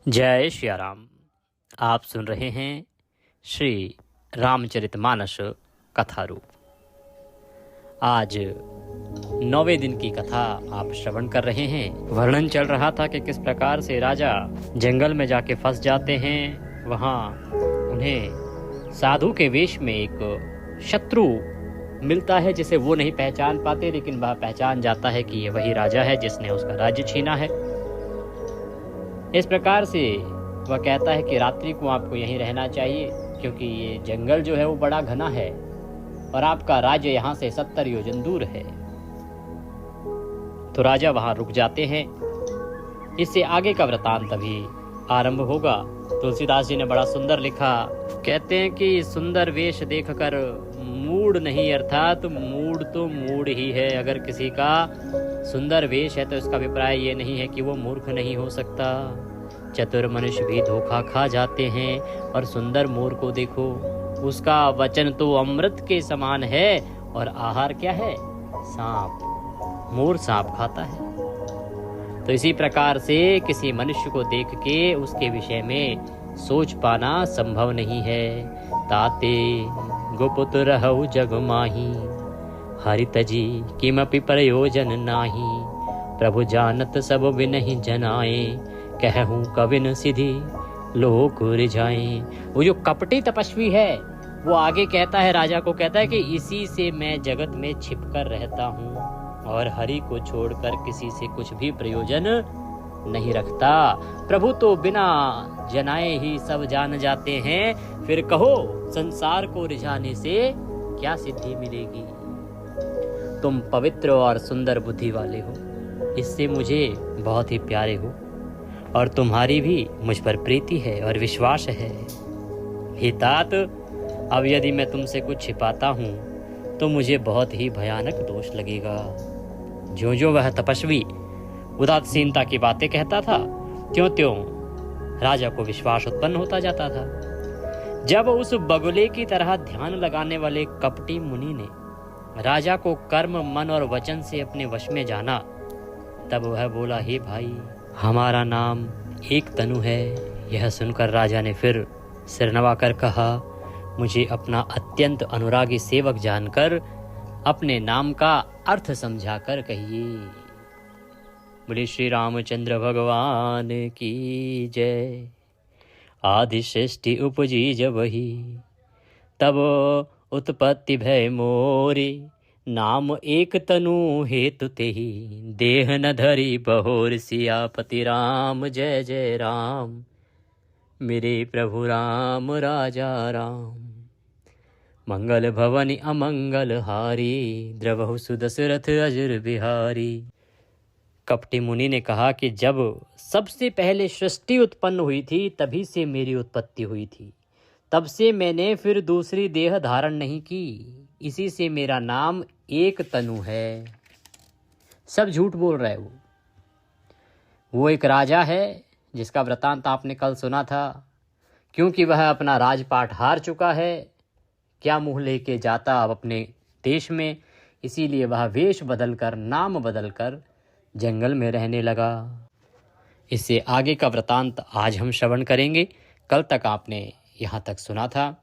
जय श्री राम। आप सुन रहे हैं श्री रामचरितमानस कथा रूप। आज 9वें दिन की कथा आप श्रवण कर रहे हैं। वर्णन चल रहा था कि किस प्रकार से राजा जंगल में जाके फंस जाते हैं। वहाँ उन्हें साधु के वेश में एक शत्रु मिलता है जिसे वो नहीं पहचान पाते, लेकिन वह पहचान जाता है कि ये वही राजा है जिसने उसका राज्य छीना है। इस प्रकार से वह कहता है कि रात्रि को आपको यहीं रहना चाहिए, क्योंकि ये जंगल जो है वो बड़ा घना है और आपका राज्य यहाँ से 70 योजन दूर है। तो राजा वहाँ रुक जाते हैं। इससे आगे का वृतांत अभी आरंभ होगा। तुलसीदास जी ने बड़ा सुंदर लिखा। कहते हैं कि सुंदर वेश देखकर मूड नहीं, अर्थात मूड तो मूड ही है। अगर किसी का सुंदर वेश है तो इसका अभिप्राय ये नहीं है कि वो मूर्ख नहीं हो सकता। चतुर मनुष्य भी धोखा खा जाते हैं। और सुंदर मोर को देखो, उसका वचन तो अमृत के समान है और आहार क्या है? सांप। मोर सांप खाता है। तो इसी प्रकार से किसी मनुष्य को देख के उसके विषय में सोच पाना संभव नहीं है। ताते गुपुत रहु जग माही, हरित जी किमपि प्रयोजन नाही। प्रभु जानत सब बिनहि जनाए, कहूँ कविन सिधि लोक रिझाए। वो जो कपटी तपस्वी है वो आगे कहता है, राजा को कहता है कि इसी से मैं जगत में छिपकर रहता हूँ और हरि को छोड़कर किसी से कुछ भी प्रयोजन नहीं रखता। प्रभु तो बिना जनाए ही सब जान जाते हैं। फिर कहो संसार को रिझाने से क्या सिद्धि मिलेगी? तुम पवित्र और सुंदर बुद्धि वाले हो, इससे मुझे बहुत ही प्यारे हो और तुम्हारी भी मुझ पर प्रीति है और विश्वास है। हे तात, अब यदि मैं तुमसे कुछ छिपाता हूँ तो मुझे बहुत ही भयानक दोष लगेगा। ज्यों ज्यों वह तपस्वी उदासीनता की बातें कहता था, त्यों त्यों राजा को विश्वास उत्पन्न होता जाता था। जब उस बगुले की तरह ध्यान लगाने वाले कपटी मुनि ने राजा को कर्म, मन और वचन से अपने वश में जाना, तब वह बोला, हे भाई, हमारा नाम एक तनु है। यह सुनकर राजा ने फिर सिर नवाकर कहा, मुझे अपना अत्यंत अनुरागी सेवक जानकर अपने नाम का अर्थ समझाकर कहिए। बोले श्री रामचंद्र भगवान की जय। आदि सृष्टि उपजी जब ही, तब उत्पत्ति भय मोरे। नाम एक तनु हेतु तेहि, देह न धरी बहोर। सियापति राम जय जय राम, मेरे प्रभु राम राजा राम। मंगल भवन अमंगल हारी, द्रवहु सुदशरथ अजर बिहारी। कपटी मुनि ने कहा कि जब सबसे पहले सृष्टि उत्पन्न हुई थी तभी से मेरी उत्पत्ति हुई थी, तब से मैंने फिर दूसरी देह धारण नहीं की। इसी से मेरा नाम एक तनु है। सब झूठ बोल रहे हो। वो एक राजा है जिसका वृतांत आपने कल सुना था। क्योंकि वह अपना राजपाट हार चुका है, क्या मुंह लेके जाता अब अपने देश में, इसीलिए वह वेश बदलकर, नाम बदलकर जंगल में रहने लगा। इससे आगे का वृतांत आज हम श्रवण करेंगे। कल तक आपने यहाँ तक सुना था।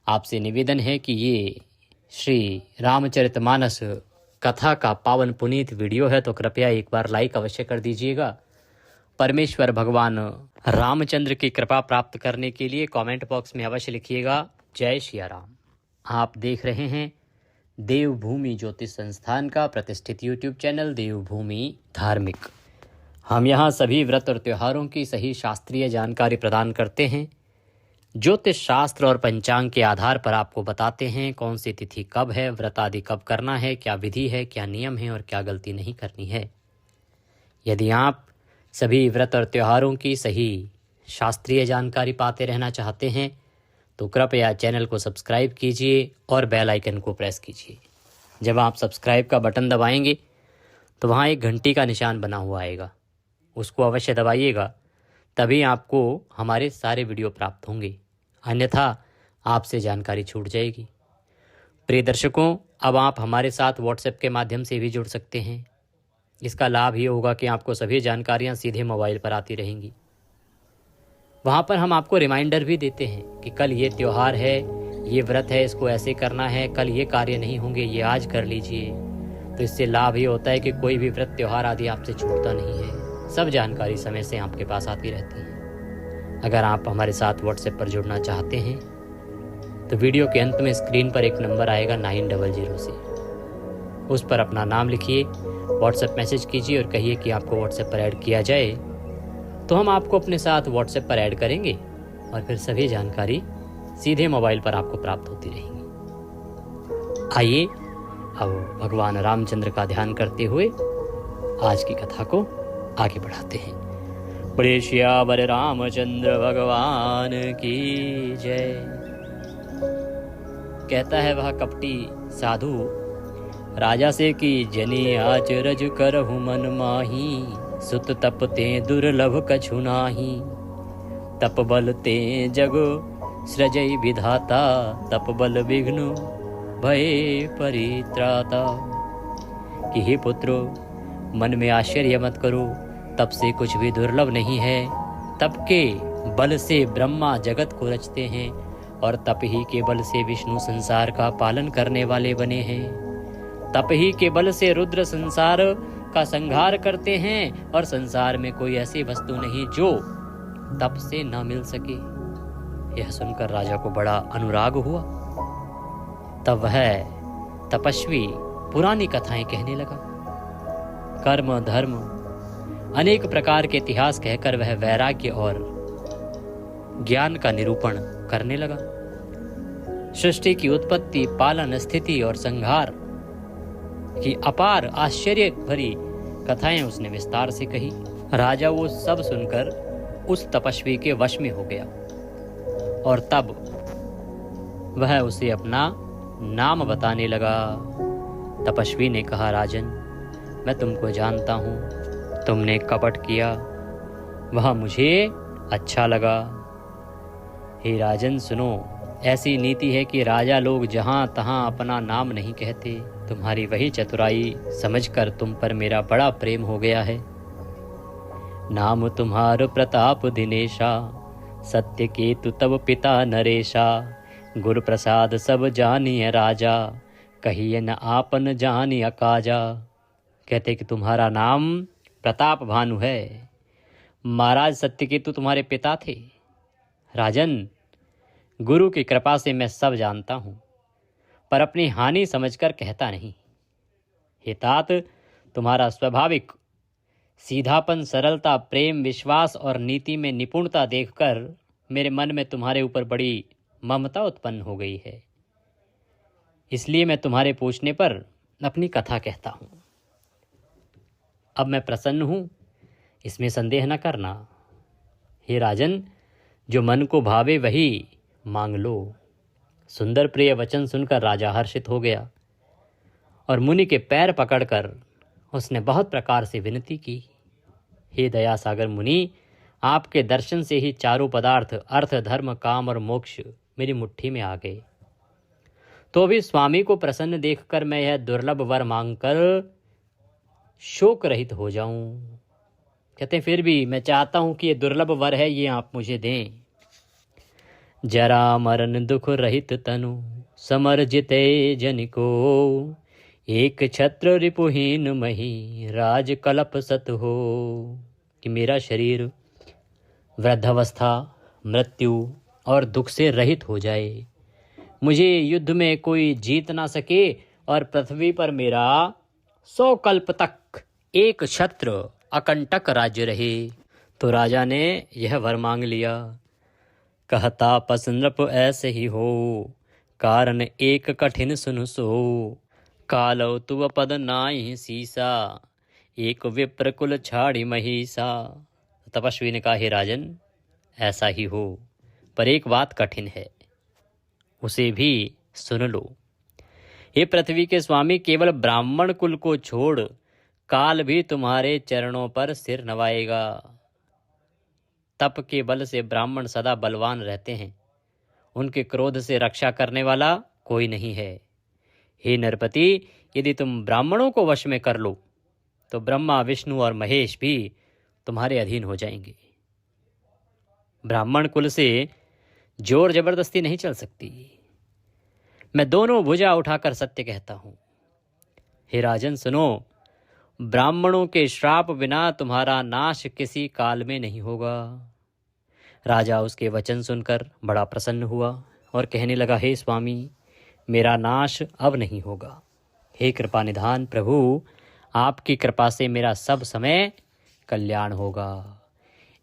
आपसे निवेदन है कि ये श्री रामचरितमानस कथा का पावन पुनीत वीडियो है तो कृपया एक बार लाइक अवश्य कर दीजिएगा। परमेश्वर भगवान रामचंद्र की कृपा प्राप्त करने के लिए कमेंट बॉक्स में अवश्य लिखिएगा, जय श्री राम। आप देख रहे हैं देवभूमि ज्योतिष संस्थान का प्रतिष्ठित यूट्यूब चैनल देवभूमि धार्मिक। हम यहाँ सभी व्रत और त्योहारों की सही शास्त्रीय जानकारी प्रदान करते हैं। ज्योतिष शास्त्र और पंचांग के आधार पर आपको बताते हैं कौन सी तिथि कब है, व्रत आदि कब करना है, क्या विधि है, क्या नियम है और क्या गलती नहीं करनी है। यदि आप सभी व्रत और त्योहारों की सही शास्त्रीय जानकारी पाते रहना चाहते हैं तो कृपया चैनल को सब्सक्राइब कीजिए और बेल आइकन को प्रेस कीजिए। जब आप सब्सक्राइब का बटन दबाएंगे तो वहाँ एक घंटी का निशान बना हुआ आएगा, उसको अवश्य दबाइएगा, तभी आपको हमारे सारे वीडियो प्राप्त होंगे। अन्यथा आपसे जानकारी छूट जाएगी। प्रिय दर्शकों, अब आप हमारे साथ व्हाट्सएप के माध्यम से भी जुड़ सकते हैं। इसका लाभ ये होगा कि आपको सभी जानकारियाँ सीधे मोबाइल पर आती रहेंगी। वहाँ पर हम आपको रिमाइंडर भी देते हैं कि कल ये त्योहार है, ये व्रत है, इसको ऐसे करना है, कल ये कार्य नहीं होंगे, ये आज कर लीजिए। तो इससे लाभ ये होता है कि कोई भी व्रत त्योहार आदि आपसे छूटता नहीं है। सब जानकारी समय से आपके पास आती रहती है। अगर आप हमारे साथ व्हाट्सएप पर जुड़ना चाहते हैं तो वीडियो के अंत में स्क्रीन पर एक नंबर आएगा 900 से, उस पर अपना नाम लिखिए, व्हाट्सएप मैसेज कीजिए और कहिए कि आपको व्हाट्सएप पर ऐड किया जाए। तो हम आपको अपने साथ व्हाट्सएप पर ऐड करेंगे और फिर सभी जानकारी सीधे मोबाइल पर आपको प्राप्त होती रहेंगी। आइए अब भगवान रामचंद्र का ध्यान करते हुए आज की कथा को आगे बढ़ाते हैं। बोले श्यावर रामचंद्र भगवान की जय। कहता है वह कपटी साधु राजा से कि जनी आचरज करहु मन माही, सुत तप ते दुर्लभ कछु नाही। तप बल ते जग सृजई विधाता, तप बल विघ्न भय परित्राता। कि हे पुत्रो, मन में आश्चर्य मत करो, तप से कुछ भी दुर्लभ नहीं है। तप के बल से ब्रह्मा जगत को रचते हैं और तप ही के बल से विष्णु संसार का पालन करने वाले बने हैं। तप ही के बल से रुद्र संसार का संहार करते हैं और संसार में कोई ऐसी वस्तु नहीं जो तप से न मिल सके। यह सुनकर राजा को बड़ा अनुराग हुआ। तब वह तपस्वी पुरानी कथाएं कहने लगा। कर्म धर्म अनेक प्रकार के इतिहास कहकर वह वैराग्य और ज्ञान का निरूपण करने लगा। सृष्टि की उत्पत्ति, पालन, स्थिति और संहार की अपार आश्चर्य भरी कथाएं उसने विस्तार से कही। राजा वो सब सुनकर उस तपस्वी के वश में हो गया और तब वह उसे अपना नाम बताने लगा। तपस्वी ने कहा, राजन, मैं तुमको जानता हूँ, तुमने कपट किया, वह मुझे अच्छा लगा। हे राजन सुनो, ऐसी नीति है कि राजा लोग जहाँ तहाँ अपना नाम नहीं कहते। तुम्हारी वही चतुराई समझकर तुम पर मेरा बड़ा प्रेम हो गया है। नाम तुम्हार प्रताप दिनेशा, सत्य केतु तब पिता नरेशा। गुरु प्रसाद सब जानिए राजा, कहिए न आपन जानिए काजा। कहते कि तुम्हारा नाम प्रताप भानु है। महाराज सत्यकेतु तुम्हारे पिता थे। राजन, गुरु की कृपा से मैं सब जानता हूँ, पर अपनी हानि समझकर कहता नहीं। हे तात, तुम्हारा स्वाभाविक सीधापन, सरलता, प्रेम, विश्वास और नीति में निपुणता देखकर मेरे मन में तुम्हारे ऊपर बड़ी ममता उत्पन्न हो गई है। इसलिए मैं तुम्हारे पूछने पर अपनी कथा कहता हूँ। अब मैं प्रसन्न हूँ, इसमें संदेह न करना। हे राजन, जो मन को भावे वही मांग लो। सुंदर प्रिय वचन सुनकर राजा हर्षित हो गया और मुनि के पैर पकड़कर उसने बहुत प्रकार से विनती की। हे दया सागर मुनि, आपके दर्शन से ही चारों पदार्थ अर्थ, धर्म, काम और मोक्ष मेरी मुट्ठी में आ गए। तो अभी स्वामी को प्रसन्न देखकर मैं यह दुर्लभ वर मांगकर शोक रहित हो जाऊं। कहते फिर भी मैं चाहता हूं कि ये दुर्लभ वर है, ये आप मुझे दें। जरा मरण दुख रहित तनु, समर जिते जन को। एक छत्र रिपुहीन मही, राज कलप सत हो। कि मेरा शरीर वृद्धावस्था, मृत्यु और दुख से रहित हो जाए, मुझे युद्ध में कोई जीत ना सके और पृथ्वी पर मेरा 100 कल्प तक एक छत्र अकंटक राज्य रहे। तो राजा ने यह वर मांग लिया। कहता पस नृप ऐसे ही हो, कारण एक कठिन सुन सो। कालो तु पद नाहि सीसा, एक विप्र कुल छाड़ी महिषा। तपस्वी ने कहा, हे राजन, ऐसा ही हो, पर एक बात कठिन है, उसे भी सुन लो। हे पृथ्वी के स्वामी, केवल ब्राह्मण कुल को छोड़ काल भी तुम्हारे चरणों पर सिर नवाएगा। तप के बल से ब्राह्मण सदा बलवान रहते हैं, उनके क्रोध से रक्षा करने वाला कोई नहीं है। हे नरपति, यदि तुम ब्राह्मणों को वश में कर लो तो ब्रह्मा, विष्णु और महेश भी तुम्हारे अधीन हो जाएंगे। ब्राह्मण कुल से जोर जबरदस्ती नहीं चल सकती। मैं दोनों भुजा उठाकर सत्य कहता हूँ। हे राजन सुनो, ब्राह्मणों के श्राप बिना तुम्हारा नाश किसी काल में नहीं होगा। राजा उसके वचन सुनकर बड़ा प्रसन्न हुआ और कहने लगा, हे स्वामी, मेरा नाश अब नहीं होगा। हे कृपा निधान प्रभु, आपकी कृपा से मेरा सब समय कल्याण होगा।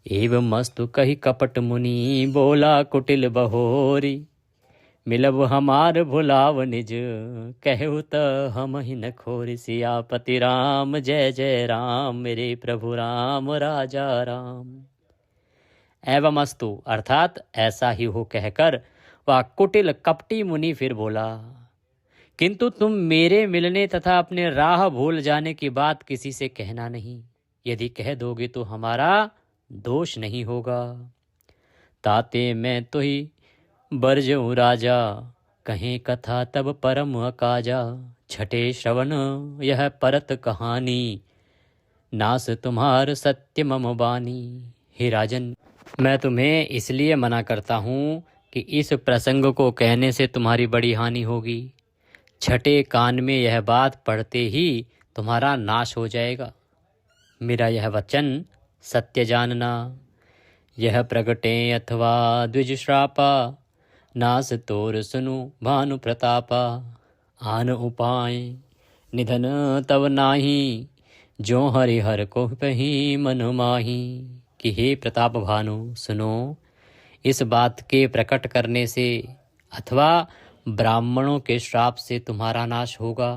एवं मस्तु कही कपट मुनि, बोला कुटिल बहोरी। मिलब हमार भुलाव निज, कहु त हम ही न खोरी। सियापति राम जय जय राम, मेरे प्रभु राम राजा राम। एवं अस्तु अर्थात ऐसा ही हो कहकर वह कुटिल कपटी मुनि फिर बोला, किंतु तुम मेरे मिलने तथा अपने राह भूल जाने की बात किसी से कहना नहीं। यदि कह दोगे तो हमारा दोष नहीं होगा। ताते मैं तो ही बरजऊं राजा, कहें कथा तब परम अकाजा। छठे श्रवण यह परत कहानी, नास तुम्हार सत्य मम बानी। हे राजन, मैं तुम्हें इसलिए मना करता हूँ कि इस प्रसंग को कहने से तुम्हारी बड़ी हानि होगी। छठे कान में यह बात पढ़ते ही तुम्हारा नाश हो जाएगा। मेरा यह वचन सत्य जानना। यह प्रगटे अथवा द्विज श्रापा, नास तोर सुनु भानु प्रतापा। आन उपाय निधन तव नाही, जो हरिहर को पही मन माही। कि हे प्रताप भानु सुनो, इस बात के प्रकट करने से अथवा ब्राह्मणों के श्राप से तुम्हारा नाश होगा,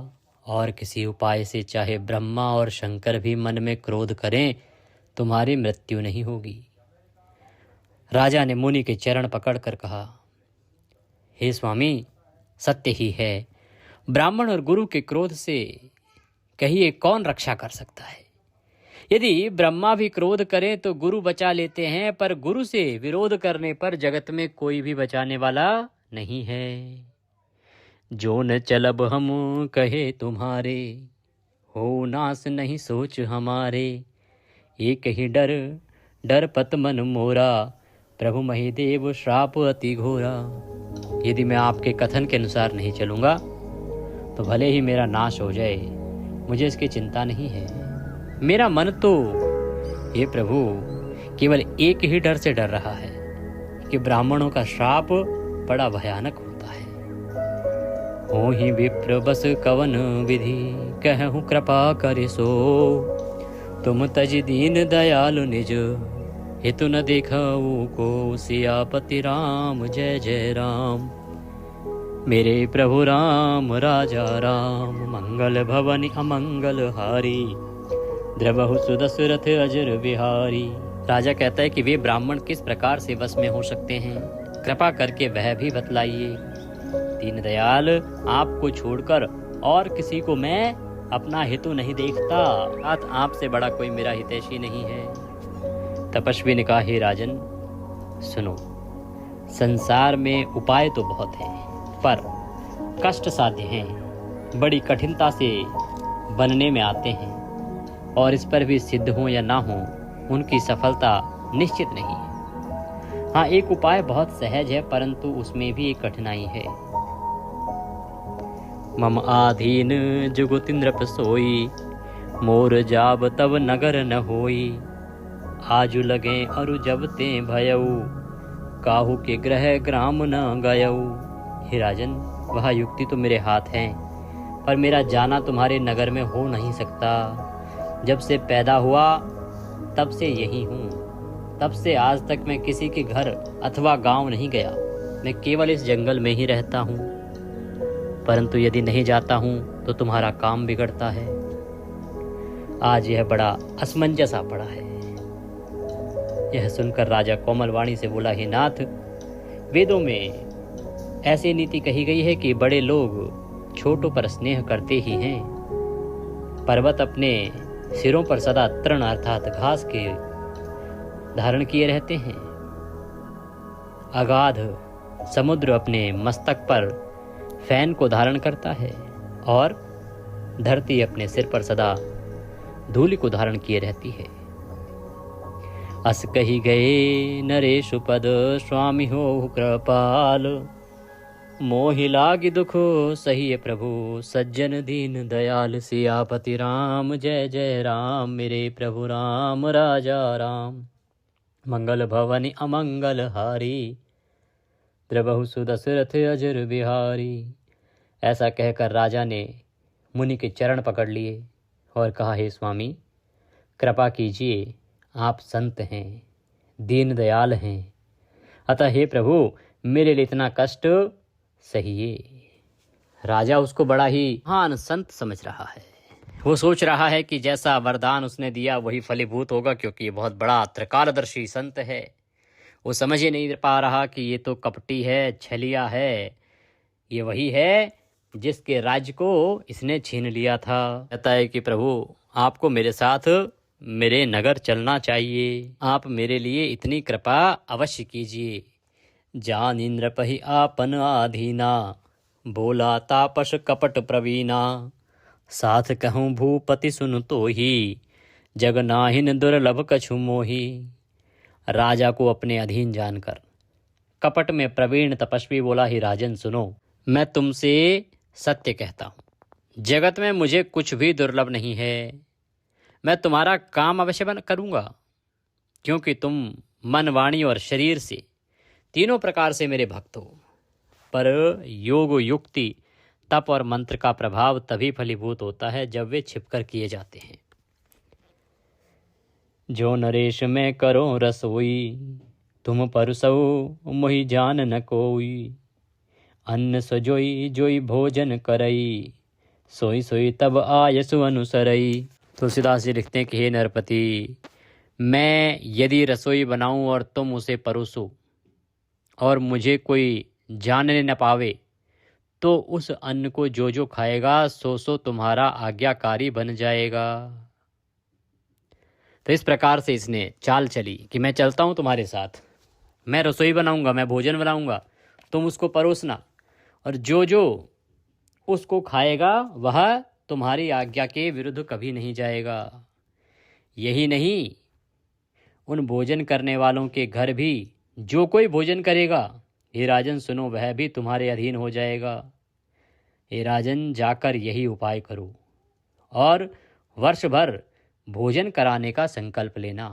और किसी उपाय से चाहे ब्रह्मा और शंकर भी मन में क्रोध करें, तुम्हारी मृत्यु नहीं होगी। राजा ने मुनि के चरण पकड़कर कहा, हे स्वामी, सत्य ही है। ब्राह्मण और गुरु के क्रोध से कहिए कौन रक्षा कर सकता है। यदि ब्रह्मा भी क्रोध करें तो गुरु बचा लेते हैं, पर गुरु से विरोध करने पर जगत में कोई भी बचाने वाला नहीं है। जो न चलब हम कहे तुम्हारे, हो नास नहीं सोच हमारे। एक ही डर डर पत मन मोरा, प्रभु महिदेव श्राप अति घोरा। यदि मैं आपके कथन के अनुसार नहीं चलूँगा तो भले ही मेरा नाश हो जाए, मुझे इसकी चिंता नहीं है। मेरा मन तो हे प्रभु केवल एक ही डर से डर रहा है कि ब्राह्मणों का श्राप बड़ा भयानक होता है। हो ही विप्र बस कवन विधि, कहूँ कृपा करे सो। तुम तज दीन दयालु निज, हितु न देखऊ को। सियापति राम जय जय राम, मेरे प्रभु राम राजा राम। मंगल भवन अमंगल हारी, द्रवहु सुदशरथ अजर बिहारी। राजा कहता है कि वे ब्राह्मण किस प्रकार से वश में हो सकते हैं, कृपा करके वह भी बतलाइए। दीनदयाल, आपको छोड़कर और किसी को मैं अपना हितु नहीं देखता, आपसे बड़ा कोई मेरा हितैषी नहीं है। तपस्वी ने कहा, हे राजन सुनो, संसार में उपाय तो बहुत हैं, पर कष्ट साध्य हैं, बड़ी कठिनता से बनने में आते हैं, और इस पर भी सिद्ध हो या ना हो उनकी सफलता निश्चित नहीं है। हाँ, एक उपाय बहुत सहज है, परंतु उसमें भी एक कठिनाई है। मम आधीन जुगुतिन्द्र सोई, मोर जाब तब नगर न होई। आजु लगे अरु जब ते भयऊ, काहू के ग्रह ग्राम न गयऊ। हे राजन, वह युक्ति तो मेरे हाथ है, पर मेरा जाना तुम्हारे नगर में हो नहीं सकता। जब से पैदा हुआ तब से यही हूँ, तब से आज तक मैं किसी के घर अथवा गांव नहीं गया। मैं केवल इस जंगल में ही रहता हूँ, परंतु यदि नहीं जाता हूँ तो तुम्हारा काम बिगड़ता है। आज यह बड़ा असमंजस आ पड़ा है। यह सुनकर राजा कोमल वाणी से बोला, हे नाथ, वेदों में ऐसी नीति कही गई है कि बड़े लोग छोटों पर स्नेह करते ही हैं। पर्वत अपने सिरों पर सदा तृण अर्थात घास के धारण किए रहते हैं। अगाध समुद्र अपने मस्तक पर फैन को धारण करता है, और धरती अपने सिर पर सदा धूलि को धारण किए रहती है। अस कही गए नरेश पद स्वामी हो कृपाल। मोहि लागी दुख सही प्रभु सज्जन दीन दयाल। सियापति राम जय जय राम मेरे प्रभु राम राजा राम। मंगल भवन अमंगल हारी द्रबहु सुदशरथ अजर बिहारी। ऐसा कहकर राजा ने मुनि के चरण पकड़ लिए और कहा, हे स्वामी कृपा कीजिए, आप संत हैं, दीन दयाल हैं, अतः हे प्रभु मेरे लिए इतना कष्ट सहिए। राजा उसको बड़ा ही महान संत समझ रहा है। वो सोच रहा है कि जैसा वरदान उसने दिया वही फलीभूत होगा, क्योंकि ये बहुत बड़ा त्रिकालदर्शी संत है। वो समझ ही नहीं पा रहा कि ये तो कपटी है, छलिया है, ये वही है जिसके राज्य को इसने छीन लिया था। कहता है कि प्रभु आपको मेरे साथ मेरे नगर चलना चाहिए, आप मेरे लिए इतनी कृपा अवश्य कीजिए। जान इंद्र पहि आपन आधीना बोला तापस कपट प्रवीणा। साथ कहूँ भूपति सुन तो ही जग नाहिन दुर्लभ कछु मोही। राजा को अपने अधीन जानकर कपट में प्रवीण तपस्वी बोला, ही राजन सुनो, मैं तुमसे सत्य कहता हूँ, जगत में मुझे कुछ भी दुर्लभ नहीं है। मैं तुम्हारा काम अवश्य करूँगा, क्योंकि तुम मन वाणी और शरीर से तीनों प्रकार से मेरे भक्त हो। पर योग युक्ति तप और मंत्र का प्रभाव तभी फलीभूत होता है जब वे छिपकर किए जाते हैं। जो नरेश में करो रसोई तुम परसो मोहि जान न कोई। अन्न सजोई जोई भोजन करई सोई सोई तब आयसु अनुसरई। तुलसीदास जी लिखते हैं कि हे नरपति, मैं यदि रसोई बनाऊं और तुम उसे परोसो और मुझे कोई जानने न पावे, तो उस अन्न को जो जो खाएगा सो सो तुम्हारा आज्ञाकारी बन जाएगा। तो इस प्रकार से इसने चाल चली कि मैं चलता हूँ तुम्हारे साथ, मैं रसोई बनाऊंगा, मैं भोजन बनाऊंगा, तुम उसको परोसना, और जो जो उसको खाएगा वह तुम्हारी आज्ञा के विरुद्ध कभी नहीं जाएगा। यही नहीं, उन भोजन करने वालों के घर भी जो कोई भोजन करेगा, हे राजन सुनो, वह भी तुम्हारे अधीन हो जाएगा। हे राजन जाकर यही उपाय करो और वर्ष भर भोजन कराने का संकल्प लेना।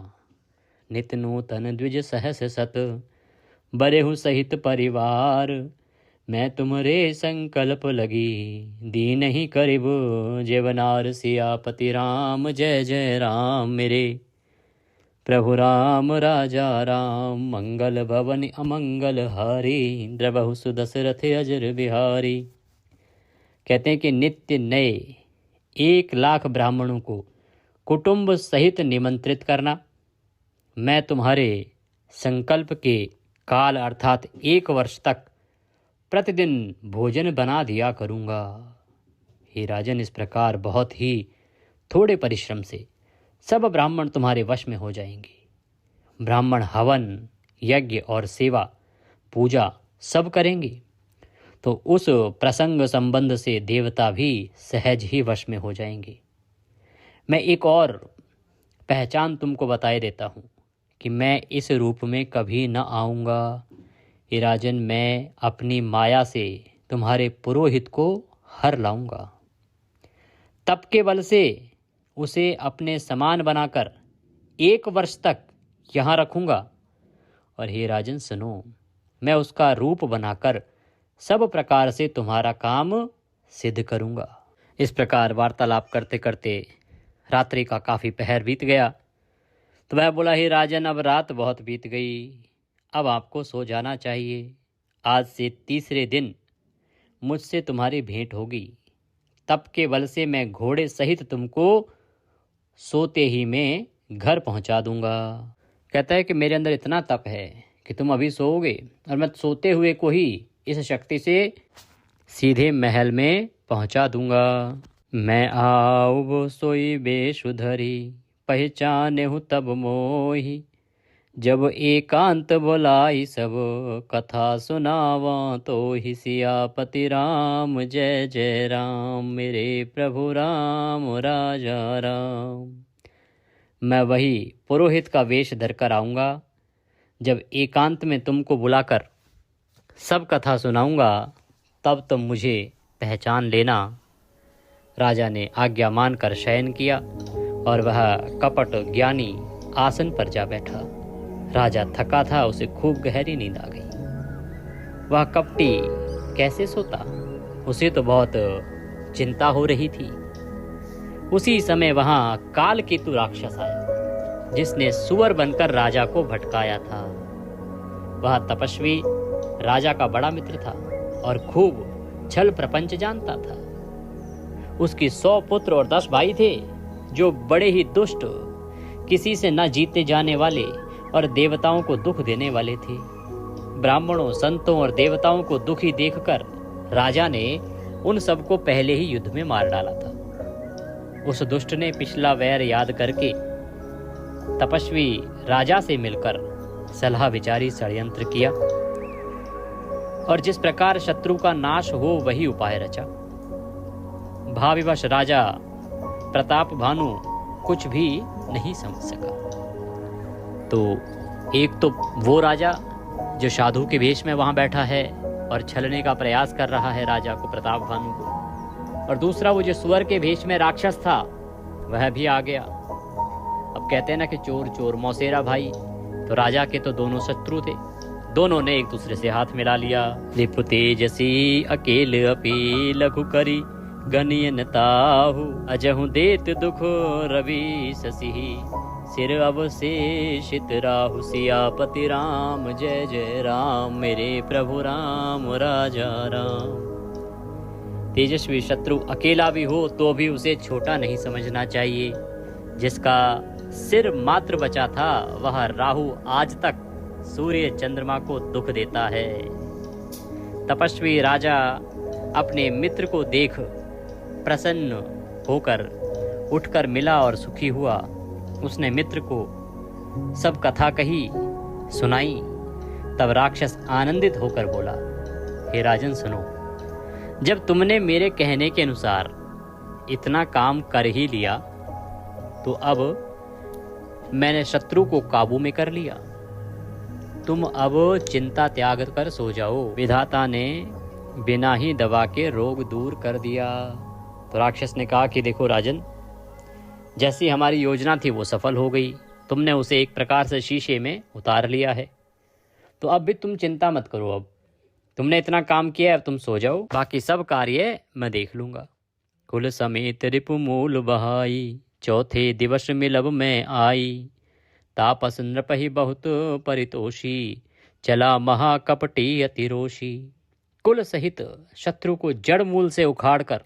नित नूतन द्विज सहस सत बरेहु सहित परिवार। मैं तुम्हारे संकल्प लगी दीन ही करीब जेवनार। सियापति राम जय जय राम मेरे प्रभु राम राजा राम। मंगल भवन अमंगल हारी द्रबहु सुदशरथ अजर बिहारी। कहते हैं कि नित्य नए 1,00,000 ब्राह्मणों को कुटुंब सहित निमंत्रित करना। मैं तुम्हारे संकल्प के काल अर्थात 1 वर्ष तक प्रतिदिन भोजन बना दिया करूँगा। हे राजन, इस प्रकार बहुत ही थोड़े परिश्रम से सब ब्राह्मण तुम्हारे वश में हो जाएंगे। ब्राह्मण हवन, यज्ञ और सेवा, पूजा सब करेंगे, तो उस प्रसंग संबंध से देवता भी सहज ही वश में हो जाएंगे। मैं एक और पहचान तुमको बताए देता हूँ कि मैं इस रूप में कभी न आऊँगा। हे राजन, मैं अपनी माया से तुम्हारे पुरोहित को हर लाऊंगा, तप के बल से उसे अपने समान बनाकर 1 वर्ष तक यहाँ रखूंगा। और हे राजन सुनो, मैं उसका रूप बनाकर सब प्रकार से तुम्हारा काम सिद्ध करूंगा। इस प्रकार वार्तालाप करते करते रात्रि का काफ़ी पहर बीत गया। तो वह बोला, हे राजन, अब रात बहुत बीत गई, अब आपको सो जाना चाहिए। आज से 3रे दिन मुझसे तुम्हारी भेंट होगी। तप के बल से मैं घोड़े सहित तुमको सोते ही मैं घर पहुंचा दूंगा। कहता है कि मेरे अंदर इतना तप है कि तुम अभी सोओगे और मैं सोते हुए को ही इस शक्ति से सीधे महल में पहुंचा दूंगा। मैं आऊँ सोई बेसुधरी पहचाने हूँ तब मोही। जब एकांत बोलाई सब कथा सुनावा तो ही। सियापति राम जय जय राम मेरे प्रभु राम राजा राम। मैं वही पुरोहित का वेश धरकर आऊँगा। जब एकांत में तुमको बुलाकर सब कथा सुनाऊँगा तब तुम मुझे पहचान लेना। राजा ने आज्ञा मानकर शयन किया और वह कपट ज्ञानी आसन पर जा बैठा। राजा थका था, उसे खूब गहरी नींद आ गई। वह कपटी कैसे सोता, उसे तो बहुत चिंता हो रही थी। उसी समय वहां कालकेतु राक्षस आया, जिसने सुअर बनकर राजा को भटकाया था। वह तपस्वी राजा का बड़ा मित्र था और खूब छल प्रपंच जानता था। उसके 100 पुत्र और 10 भाई थे, जो बड़े ही दुष्ट, किसी से न जीते जाने वाले और देवताओं को दुख देने वाले थे। ब्राह्मणों, संतों और देवताओं को दुखी देखकर राजा ने उन सबको पहले ही युद्ध में मार डाला था। उस दुष्ट ने पिछला वैर याद करके तपस्वी राजा से मिलकर सलाह विचारी षड्यंत्र किया और जिस प्रकार शत्रु का नाश हो वही उपाय रचा। भाविवश राजा प्रताप भानु कुछ भी नहीं समझ सका। तो एक तो वो राजा जो साधु के वेश में वहां बैठा है और छलने का प्रयास कर रहा है राजा को, प्रताप भानु को, और दूसरा वो जो सुअर के वेश में राक्षस था वह भी आ गया। अब कहते हैं ना कि चोर चोर मौसेरा भाई, तो राजा के तो दोनों शत्रु थे। दोनों ने एक दूसरे से हाथ मिला लिया। रिपु तेजसी अकेले अपी लघु करी गनियन ताहु अजहु देत दुख रवि शशि सिर अवशेषित राहु सियापति राम जय जय राम मेरे प्रभु राम राजा राम। तेजस्वी शत्रु अकेला भी हो तो भी उसे छोटा नहीं समझना चाहिए। जिसका सिर मात्र बचा था वह राहु आज तक सूर्य चंद्रमा को दुख देता है। तपस्वी राजा अपने मित्र को देख प्रसन्न होकर उठकर मिला और सुखी हुआ। उसने मित्र को सब कथा कही, सुनाई। तब राक्षस आनंदित होकर बोला, हे राजन सुनो, जब तुमने मेरे कहने के अनुसार इतना काम कर ही लिया तो अब मैंने शत्रु को काबू में कर लिया। तुम अब चिंता त्याग कर सो जाओ, विधाता ने बिना ही दवा के रोग दूर कर दिया। तो राक्षस ने कहा कि देखो राजन, जैसी हमारी योजना थी वो सफल हो गई। तुमने उसे एक प्रकार से शीशे में उतार लिया है, तो अब भी तुम चिंता मत करो। अब तुमने इतना काम किया है, अब तुम सो जाओ, बाकी सब कार्य मैं देख लूंगा। कुल समेत रिपु मूल बहाई चौथे दिवस मिलब में आई। तापस नृपहि बहुत परितोषी चला महाकपटी अतिरोषी। कुल सहित शत्रु को जड़ मूल से उखाड़ कर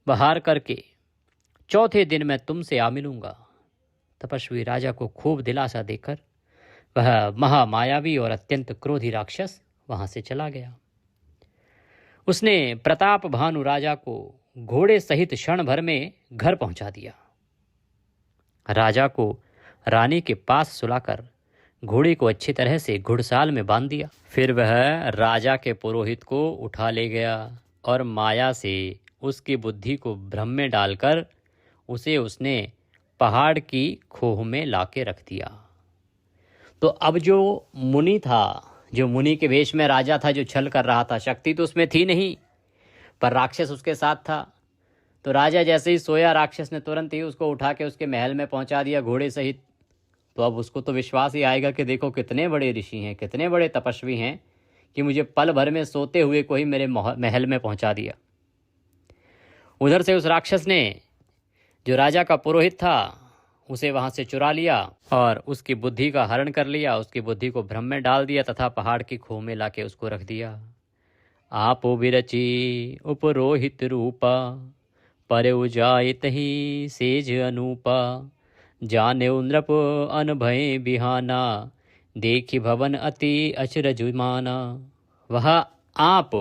बहार करके चौथे दिन मैं तुमसे आ मिलूंगा। तपस्वी राजा को खूब दिलासा देकर वह महामायावी और अत्यंत क्रोधी राक्षस वहां से चला गया। उसने प्रताप भानु राजा को घोड़े सहित क्षण भर में घर पहुंचा दिया। राजा को रानी के पास सुलाकर घोड़े को अच्छी तरह से घुड़साल में बांध दिया। फिर वह राजा के पुरोहित को उठा ले गया और माया से उसकी बुद्धि को भ्रम में डालकर उसे उसने पहाड़ की खोह में लाके रख दिया। तो अब जो मुनि था, जो मुनि के वेश में राजा था, जो छल कर रहा था, शक्ति तो उसमें थी नहीं, पर राक्षस उसके साथ था। तो राजा जैसे ही सोया, राक्षस ने तुरंत ही उसको उठा के उसके महल में पहुंचा दिया घोड़े सहित। तो अब उसको तो विश्वास ही आएगा कि देखो कितने बड़े ऋषि हैं, कितने बड़े तपस्वी हैं कि मुझे पल भर में सोते हुए को ही मेरे महल में पहुंचा दिया। उधर से उस राक्षस ने जो राजा का पुरोहित था उसे वहां से चुरा लिया और उसकी बुद्धि का हरण कर लिया, उसकी बुद्धि को भ्रम में डाल दिया तथा पहाड़ की खोह में लाके उसको रख दिया। आपो विरची उपरोहित रूपा पर उजायत ही सेज अनूपा। जाने नृप अनभय बिहाना देखी भवन अति अचरज माना। वह आप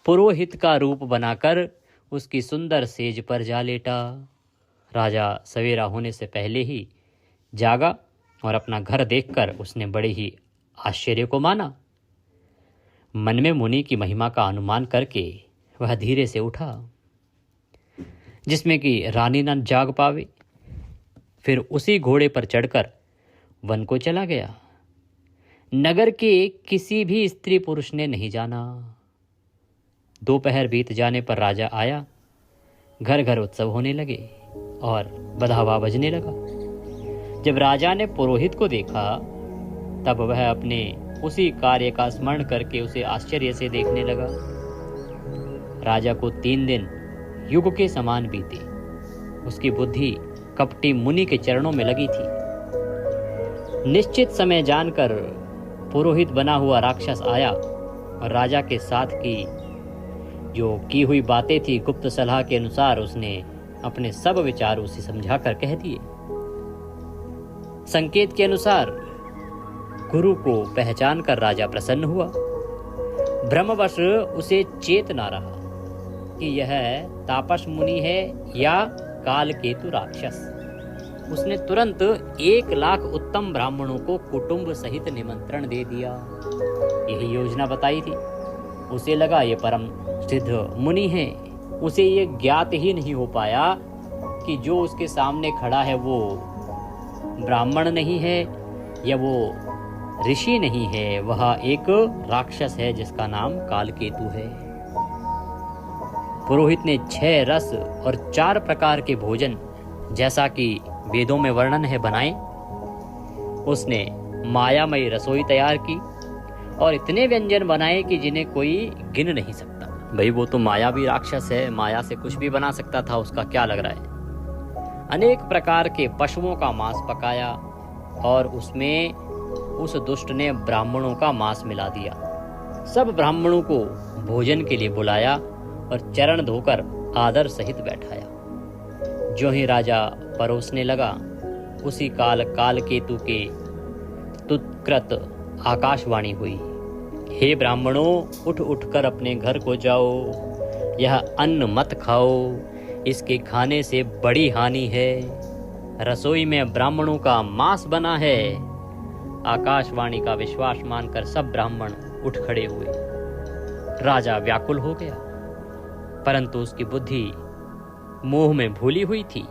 पुरोहित का रूप बनाकर उसकी सुंदर सेज पर जा लेटा। राजा सवेरा होने से पहले ही जागा और अपना घर देखकर उसने बड़े ही आश्चर्य को माना। मन में मुनि की महिमा का अनुमान करके वह धीरे से उठा, जिसमें कि रानी न जाग पावे। फिर उसी घोड़े पर चढ़कर वन को चला गया। नगर के किसी भी स्त्री पुरुष ने नहीं जाना। दोपहर बीत जाने पर राजा आया। घर घर उत्सव होने लगे और बधावा बजने लगा। जब राजा ने पुरोहित को देखा तब वह अपने उसी कार्य का स्मरण करके उसे आश्चर्य से देखने लगा। राजा को 3 दिन युग के समान बीते। उसकी बुद्धि कपटी मुनि के चरणों में लगी थी। निश्चित समय जानकर पुरोहित बना हुआ राक्षस आया और राजा के साथ की हुई बातें थी गुप्त सलाह के अनुसार उसने अपने सब विचार उसे समझाकर कह दिए। संकेत के अनुसार गुरु को पहचान कर राजा प्रसन्न हुआ। भ्रमवश उसे चेत ना रहा कि यह तापस मुनि है या काल केतु राक्षस। उसने तुरंत 1 लाख उत्तम ब्राह्मणों को कुटुंब सहित निमंत्रण दे दिया। यही योजना बताई थी। उसे लगा ये परम सिद्ध मुनि है। उसे ये ज्ञात ही नहीं हो पाया कि जो उसके सामने खड़ा है वो ब्राह्मण नहीं है या वो ऋषि नहीं है, वह एक राक्षस है जिसका नाम कालकेतु है। पुरोहित ने 6 रस और 4 प्रकार के भोजन जैसा कि वेदों में वर्णन है बनाए। उसने मायामयी रसोई तैयार की और इतने व्यंजन बनाए कि जिन्हें कोई गिन नहीं सकता। भाई वो तो माया भी राक्षस है, माया से कुछ भी बना सकता था, उसका क्या लग रहा है। अनेक प्रकार के पशुओं का मांस पकाया और उसमें उस दुष्ट ने ब्राह्मणों का मांस मिला दिया। सब ब्राह्मणों को भोजन के लिए बुलाया और चरण धोकर आदर सहित बैठाया। जो ही राजा परोसने लगा उसी काल केतु के तुत्कृत आकाशवाणी हुई। हे ब्राह्मणों, उठ उठकर अपने घर को जाओ। यह अन्न मत खाओ, इसके खाने से बड़ी हानि है। रसोई में ब्राह्मणों का मांस बना है। आकाशवाणी का विश्वास मानकर सब ब्राह्मण उठ खड़े हुए। राजा व्याकुल हो गया, परंतु उसकी बुद्धि मोह में भूली हुई थी।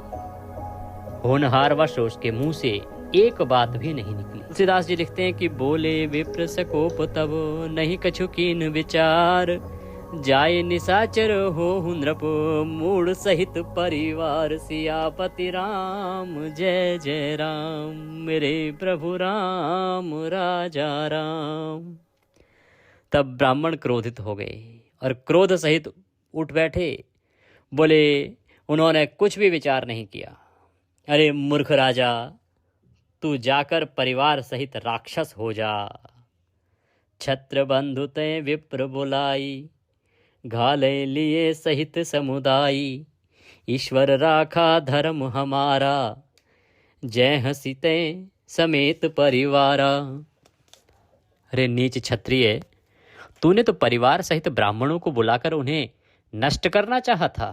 होनहारवश उसके मुंह से एक बात भी नहीं निकली। तुलसीदास जी लिखते हैं कि बोले विप्र सकोप तब नहीं कछु कीन विचार, जाए निशाचर हो नृप मूड सहित परिवार। सियापति राम जय जय राम, मेरे प्रभु राम राजा राम। तब ब्राह्मण क्रोधित हो गए और क्रोध सहित उठ बैठे। बोले उन्होंने कुछ भी विचार नहीं किया। अरे मूर्ख राजा, तू जाकर परिवार सहित राक्षस हो जा। छत्र बंधु तय विप्र बुलाई, घाले लिए सहित समुदाय। ईश्वर राखा धर्म हमारा, जय हसी तय समेत परिवारा। अरे नीच क्षत्रिय, तूने तो परिवार सहित ब्राह्मणों को बुलाकर उन्हें नष्ट करना चाहा था।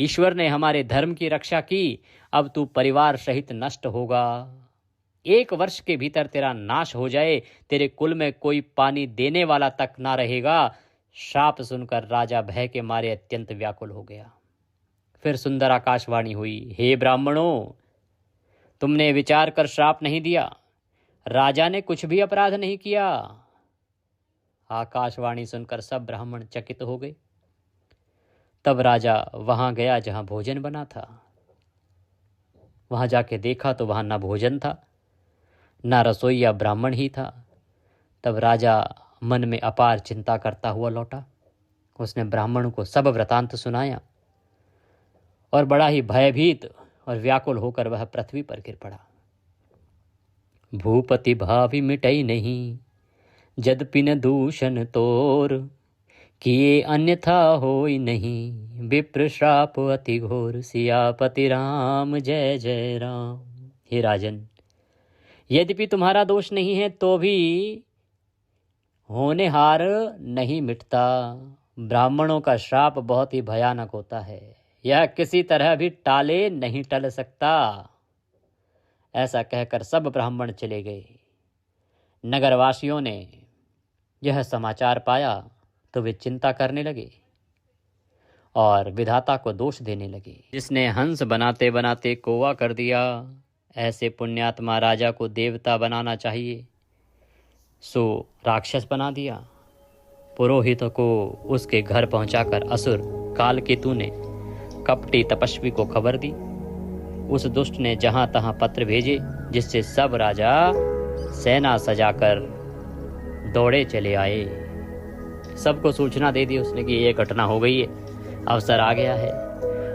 ईश्वर ने हमारे धर्म की रक्षा की, अब तू परिवार सहित नष्ट होगा। 1 वर्ष के भीतर तेरा नाश हो जाए, तेरे कुल में कोई पानी देने वाला तक ना रहेगा। श्राप सुनकर राजा भय के मारे अत्यंत व्याकुल हो गया। फिर सुंदर आकाशवाणी हुई, हे ब्राह्मणों, तुमने विचार कर श्राप नहीं दिया। राजा ने कुछ भी अपराध नहीं किया। आकाशवाणी सुनकर सब ब्राह्मण चकित हो गए। तब राजा वहां गया जहां भोजन बना था। वहां जाके देखा तो वहां ना भोजन था, ना रसोईया ब्राह्मण ही था। तब राजा मन में अपार चिंता करता हुआ लौटा। उसने ब्राह्मण को सब वृतांत सुनाया और बड़ा ही भयभीत और व्याकुल होकर वह पृथ्वी पर गिर पड़ा। भूपति भावी मिटई नहीं, यद्यपि न दूषण तोर। किए अन्यथा होई नहीं, विप्र श्राप अति घोर। सियापति राम जय जय राम। हे राजन, यद्यपि तुम्हारा दोष नहीं है तो भी होनहार नहीं मिटता। ब्राह्मणों का श्राप बहुत ही भयानक होता है, यह किसी तरह भी टाले नहीं टल सकता। ऐसा कहकर सब ब्राह्मण चले गए। नगरवासियों ने यह समाचार पाया तो वे चिंता करने लगे और विधाता को दोष देने लगे। जिसने हंस बनाते बनाते कौवा कर दिया, ऐसे पुण्यात्मा राजा को देवता बनाना चाहिए, सो राक्षस बना दिया। पुरोहित को उसके घर पहुंचाकर असुर कालकेतु ने कपटी तपस्वी को खबर दी। उस दुष्ट ने जहां तहां पत्र भेजे, जिससे सब राजा सेना सजाकर दौड़े चले आए। सबको सूचना दे दी उसने कि ये घटना हो गई है, अवसर आ गया है।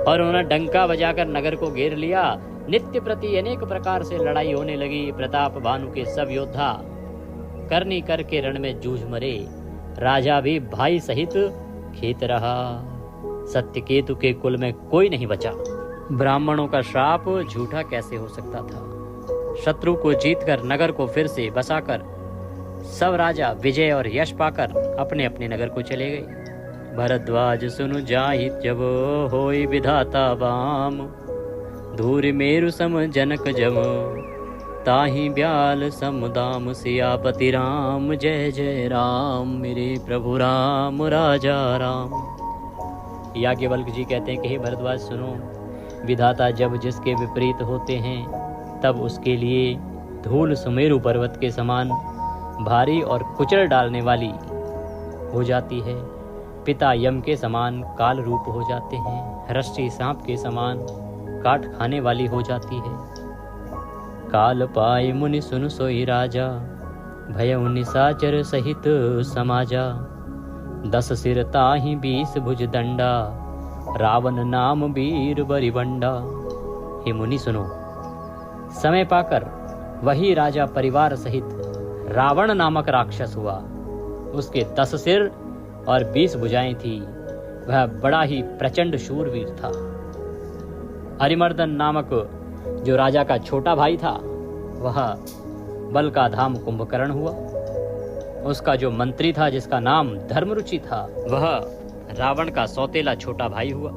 और उन्होंने डंका बजाकर नगर को घेर लिया। नित्य प्रति अनेक प्रकार से लड़ाई होने लगी। प्रताप भानु के सब योद्धा करनी करके रण में जूझ मरे। राजा भी भाई सहित खेत रहा। सत्यकेतु के कुल में कोई नहीं बचा। ब्राह्मणों का श्राप झूठा कैसे हो सकता था। शत्रु को जीतकर नगर को फिर से बसाकर सब राजा विजय और यश पाकर अपने अपने नगर को चले गए। भरद्वाज सुनु जाहित जब होई विधाता बाम, धूरि मेरु सम जनक जम, ताहि ब्याल सम दाम, सियापति राम जय जय राम, मेरे प्रभु राम राजा राम। याज्ञवल्क्य जी कहते हैं कि हे भरद्वाज सुनो, विधाता जब जिसके विपरीत होते हैं तब उसके लिए धूल सुमेरु पर्वत के समान भारी और कुचल डालने वाली हो जाती है। पिता यम के समान काल रूप हो जाते हैं। रस्सी सांप के समान काट खाने वाली हो जाती है। काल पाए मुनि सुन सोई राजा, भयउ निशाचर सहित समाजा, 10 सिर ताहि 20 भुज दंडा, रावण नाम वीर बरिबंडा। हे मुनि सुनो, समय पाकर वही राजा परिवार सहित रावण नामक राक्षस हुआ। उसके 10 सिर और 20 भुजाएं थी। वह बड़ा ही प्रचंड शूरवीर था। अरिमर्दन नामक जो राजा का छोटा भाई था, वह बल का धाम कुंभकर्ण हुआ। उसका जो मंत्री था जिसका नाम धर्मरुचि था, वह रावण का सौतेला छोटा भाई हुआ।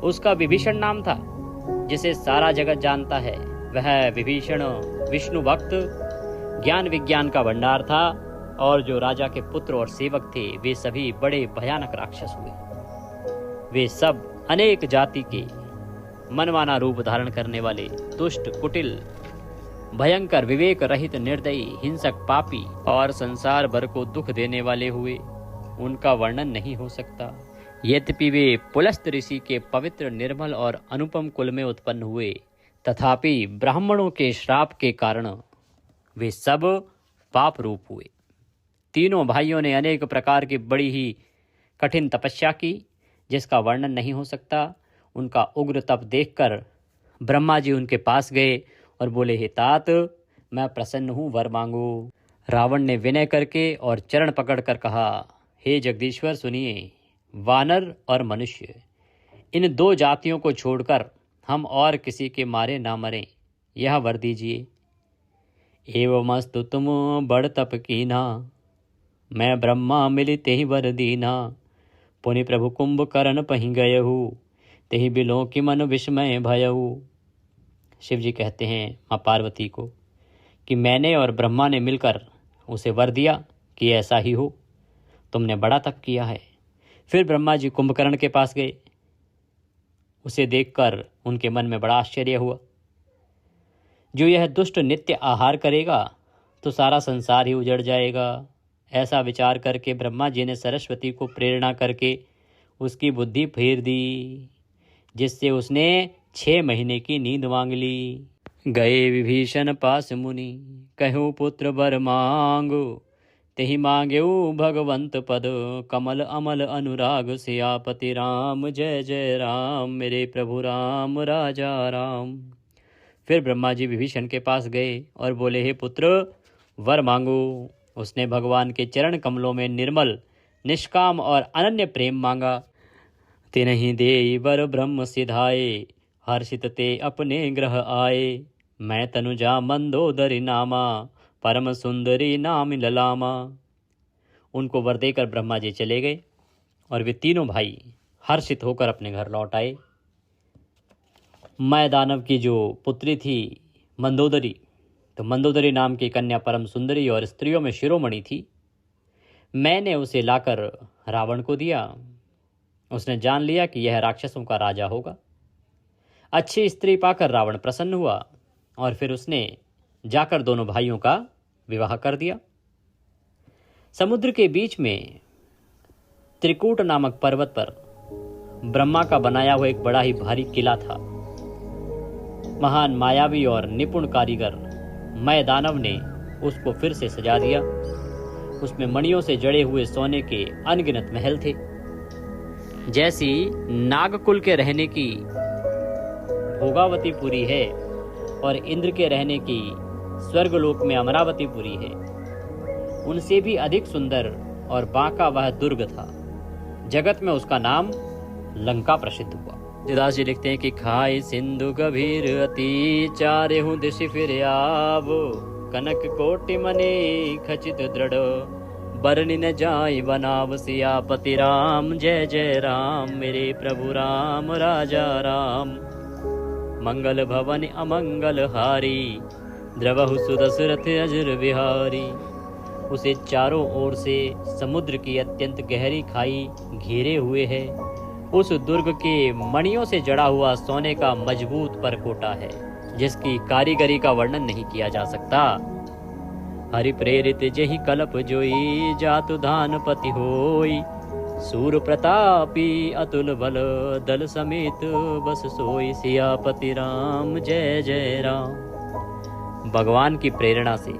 उसका विभीषण नाम था, जिसे सारा जगत जानता है। वह विभीषण विष्णु भक्त, ज्ञान विज्ञान का भंडार था। और जो राजा के पुत्र और सेवक थे, वे सभी बड़े भयानक राक्षस हुए। वे सब अनेक जाति के मनमाना रूप धारण करने वाले दुष्ट, कुटिल, भयंकर, विवेक रहित, निर्दयी, हिंसक, पापी और संसार भर को दुख देने वाले हुए। उनका वर्णन नहीं हो सकता। यद्यपि वे पुलस्त ऋषि के पवित्र, निर्मल और अनुपम कुल में उत्पन्न हुए, तथापि ब्राह्मणों के श्राप के कारण वे सब पाप रूप हुए। तीनों भाइयों ने अनेक प्रकार की बड़ी ही कठिन तपस्या की, जिसका वर्णन नहीं हो सकता। उनका उग्र तप देखकर ब्रह्मा जी उनके पास गए और बोले, हे तात, मैं प्रसन्न हूँ, वर मांगो। रावण ने विनय करके और चरण पकड़कर कहा, हे जगदीश्वर सुनिए, वानर और मनुष्य, इन 2 जातियों को छोड़कर हम और किसी के मारे ना मरें, यह वर दीजिए। एवमस्तु तुम बड़ तप कीना, मैं ब्रह्मा मिली तेहि वर दीना, पुनि प्रभु कुंभकर्ण पहि गयहु, तेहि बिलों की मन विस्मय भयहु। शिव जी कहते हैं माँ पार्वती को कि मैंने और ब्रह्मा ने मिलकर उसे वर दिया कि ऐसा ही हो। तुमने बड़ा तप किया है। फिर ब्रह्मा जी कुंभकर्ण के पास गए। उसे देखकर उनके मन में बड़ा आश्चर्य हुआ। जो यह दुष्ट नित्य आहार करेगा तो सारा संसार ही उजड़ जाएगा। ऐसा विचार करके ब्रह्मा जी ने सरस्वती को प्रेरणा करके उसकी बुद्धि फेर दी, जिससे उसने 6 महीने की नींद मांग ली। गए विभीषण पास मुनि, कहु पुत्र वर मांगो, तेहि मांगेऊ भगवंत पद, कमल अमल अनुराग, सियापति राम जय जय राम, मेरे प्रभु राम राजा राम। फिर ब्रह्मा जी विभीषण के पास गए और बोले, हे पुत्र, वर मांगो। उसने भगवान के चरण कमलों में निर्मल, निष्काम और अनन्य प्रेम मांगा। तिन्हि देई वर ब्रह्म सिधाए, हर्षित ते अपने ग्रह आए, मैं तनुजा मंदोदरी नामा, परम सुंदरी नाम ललामा। उनको वर देकर ब्रह्मा जी चले गए और वे तीनों भाई हर्षित होकर अपने घर लौट आए। मैं दानव की जो पुत्री थी मंदोदरी, तो मंदोदरी नाम की कन्या परम सुंदरी और स्त्रियों में शिरोमणि थी। मैंने उसे लाकर रावण को दिया। उसने जान लिया कि यह राक्षसों का राजा होगा। अच्छी स्त्री पाकर रावण प्रसन्न हुआ और फिर उसने जाकर दोनों भाइयों का विवाह कर दिया। समुद्र के बीच में त्रिकूट नामक पर्वत पर ब्रह्मा का बनाया हुआ एक बड़ा ही भारी किला था। महान मायावी और निपुण कारीगर मय दानव ने उसको फिर से सजा दिया। उसमें मणियों से जड़े हुए सोने के अनगिनत महल थे। जैसी नागकुल के रहने की भोगावतीपुरी है और इंद्र के रहने की स्वर्गलोक में अमरावतीपुरी है, उनसे भी अधिक सुंदर और बांका वह दुर्ग था। जगत में उसका नाम लंका प्रसिद्ध हुआ। तुलसीदास जी लिखते हैं कि खाई सिंधु गभीर अति, चारे हूँ दिशि फिर आवो, कनक कोटि मणि खचित दृढ़, बरनि न जाय बनाव सियापति राम। जय जय राम मेरे प्रभु राम राजा राम। मंगल भवन अमंगल हारी, द्रवहु सुदशरथ अजर बिहारी। उसे चारों ओर से समुद्र की अत्यंत गहरी खाई घेरे हुए है। उस दुर्ग के मणियों से जड़ा हुआ सोने का मजबूत परकोटा है, जिसकी कारीगरी का वर्णन नहीं किया जा सकता। हरि प्रेरित जेहि कल्प जोई, जातु धानपति होई, सूर प्रतापी अतुल बल, दल समेत बस सोई, सियापति राम जय जय राम। भगवान की प्रेरणा से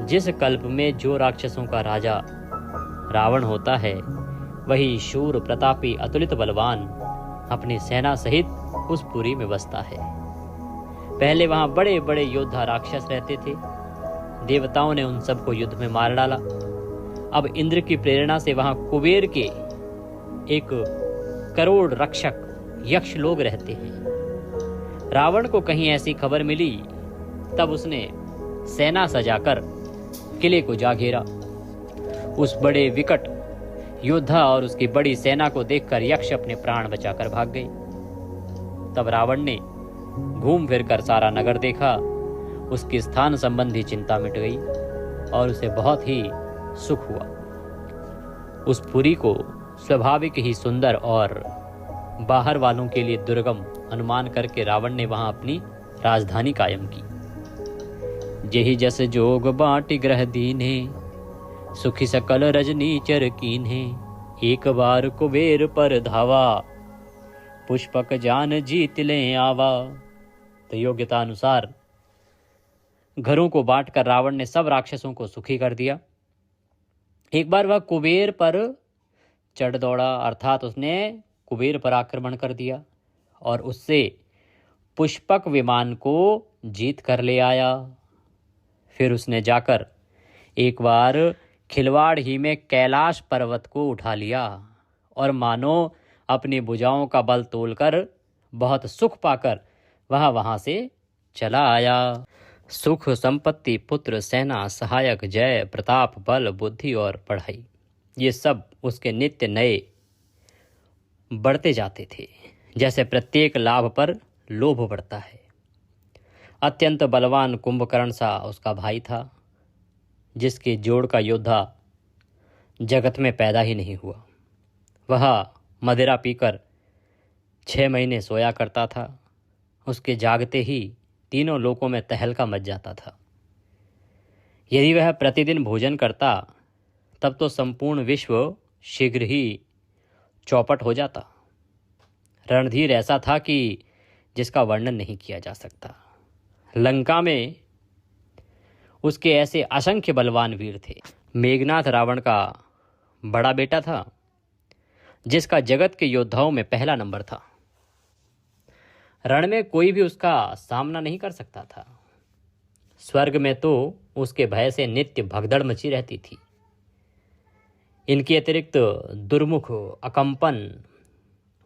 जिस कल्प में जो राक्षसों का राजा रावण होता है, वही शूर प्रतापी अतुलित बलवान अपनी सेना सहित उस पुरी में बसता है। पहले वहां बड़े बड़े योद्धा राक्षस रहते थे। देवताओं ने उन सबको युद्ध में मार डाला। अब इंद्र की प्रेरणा से वहां कुबेर के 1 करोड़ रक्षक यक्ष लोग रहते हैं। रावण को कहीं ऐसी खबर मिली, तब उसने सेना सजाकर किले को जा घेरा। उस बड़े विकट योद्धा और उसकी बड़ी सेना को देखकर यक्ष अपने प्राण बचाकर भाग गए। तब रावण ने घूम फिरकर सारा नगर देखा। उसकी स्थान संबंधी चिंता मिट गई और उसे बहुत ही सुख हुआ। उस पुरी को स्वाभाविक ही सुंदर और बाहर वालों के लिए दुर्गम अनुमान करके रावण ने वहां अपनी राजधानी कायम की। जेहि जस जोग बाटी ग्रह दीने, सुखी सकल रजनी चर कीन्हे, एक बार कुबेर पर धावा, पुष्पक जान जीत ले आवा। तो योग्यता अनुसार घरों को बांटकर रावण ने सब राक्षसों को सुखी कर दिया। एक बार वह कुबेर पर चढ़ दौड़ा, अर्थात उसने कुबेर पर आक्रमण कर दिया और उससे पुष्पक विमान को जीत कर ले आया। फिर उसने जाकर एक बार खिलवाड़ ही में कैलाश पर्वत को उठा लिया और मानो अपनी भुजाओं का बल तोलकर बहुत सुख पाकर वहां से चला आया। सुख संपत्ति पुत्र सेना सहायक जय प्रताप बल बुद्धि और पढ़ाई, ये सब उसके नित्य नए बढ़ते जाते थे। जैसे प्रत्येक लाभ पर लोभ बढ़ता है। अत्यंत बलवान कुंभकर्ण सा उसका भाई था, जिसके जोड़ का योद्धा जगत में पैदा ही नहीं हुआ। वह मदिरा पीकर 6 महीने सोया करता था। उसके जागते ही तीनों लोकों में तहलका मच जाता था। यदि वह प्रतिदिन भोजन करता, तब तो संपूर्ण विश्व शीघ्र ही चौपट हो जाता। रणधीर ऐसा था कि जिसका वर्णन नहीं किया जा सकता। लंका में उसके ऐसे असंख्य बलवान वीर थे। मेघनाथ रावण का बड़ा बेटा था, जिसका जगत के योद्धाओं में पहला नंबर था। रण में कोई भी उसका सामना नहीं कर सकता था। स्वर्ग में तो उसके भय से नित्य भगदड़ मची रहती थी। इनके अतिरिक्त दुर्मुख, अकंपन,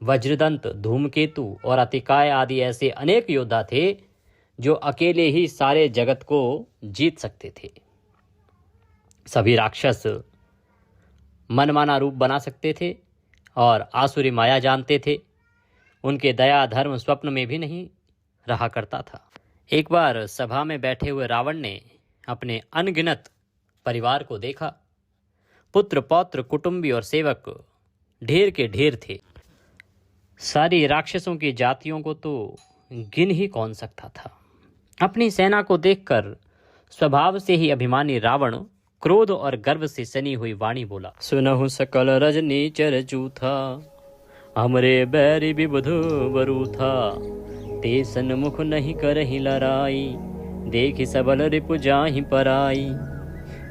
वज्रदंत, धूमकेतु और अतिकाय आदि ऐसे अनेक योद्धा थे जो अकेले ही सारे जगत को जीत सकते थे। सभी राक्षस मनमाना रूप बना सकते थे और आसुरी माया जानते थे। उनके दया धर्म स्वप्न में भी नहीं रहा करता था। एक बार सभा में बैठे हुए रावण ने अपने अनगिनत परिवार को देखा। पुत्र पौत्र कुटुंबी और सेवक ढेर के ढेर थे। सारी राक्षसों की जातियों को तो गिन ही कौन सकता था। अपनी सेना को देखकर स्वभाव से ही अभिमानी रावण क्रोध और गर्व से सनी हुई वाणी बोला, सुनहु सकल रजनी चर जूथा, हमरे बैरी विबुध बरू था, ते सन्मुख नहीं करहि लड़ाई, देखि सबल रिपु जाहि पराई।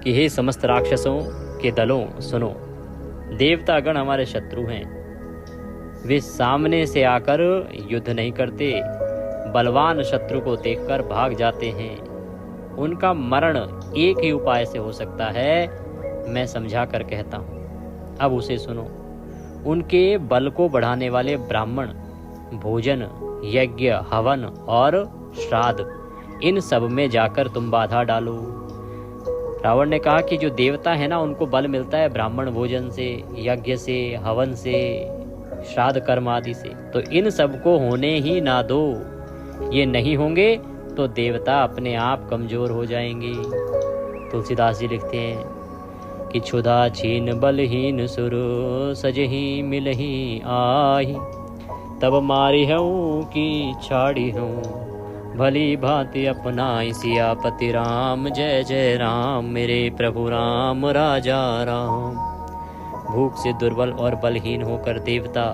कि हे समस्त राक्षसों के दलों सुनो, देवता गण हमारे शत्रु हैं, वे सामने से आकर युद्ध नहीं करते, बलवान शत्रु को देखकर भाग जाते हैं। उनका मरण एक ही उपाय से हो सकता है, मैं समझा कर कहता हूँ, अब उसे सुनो। उनके बल को बढ़ाने वाले ब्राह्मण, भोजन, यज्ञ, हवन और श्राद्ध, इन सब में जाकर तुम बाधा डालो। रावण ने कहा कि जो देवता है ना, उनको बल मिलता है ब्राह्मण भोजन से, यज्ञ से, हवन से, श्राद्ध कर्म आदि से, तो इन सब को होने ही ना दो। ये नहीं होंगे तो देवता अपने आप कमजोर हो जाएंगे। तुलसीदास जी लिखते हैं कि क्षुधा छीन बलहीन सुर, सजही मिलही आही, तब मारी हूँ कि छाड़ी हूँ, भली भांति अपनाई सियापति राम। जय जय राम मेरे प्रभु राम राजा राम। भूख से दुर्बल और बलहीन होकर देवता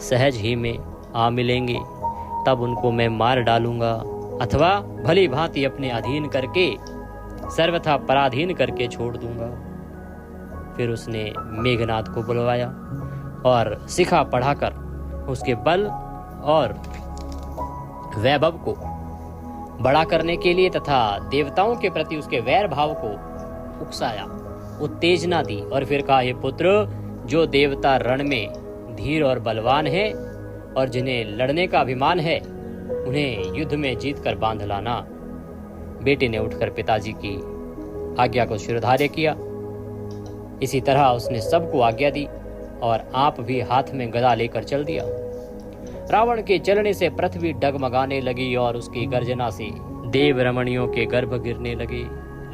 सहज ही में आ मिलेंगे, तब उनको मैं मार डालूंगा, अथवा भली भांति अपने अधीन करके, सर्वथा पराधीन करके छोड़ दूंगा। फिर उसने मेघनाद को बुलवाया और शिखा पढ़ाकर उसके बल और वैभव को बड़ा करने के लिए तथा देवताओं के प्रति उसके वैर भाव को उकसाया, उत्तेजना दी और फिर कहा, हे पुत्र, जो देवता रण में धीर और बलवान है और जिन्हें लड़ने का अभिमान है, उन्हें युद्ध में जीत कर बांध लाना। बेटे ने उठकर पिताजी की आज्ञा को शिरोधार्य किया। इसी तरह उसने सबको आज्ञा दी और आप भी हाथ में गदा लेकर चल दिया। रावण के चलने से पृथ्वी डगमगाने लगी और उसकी गर्जना से देव रमणियों के गर्भ गिरने लगे।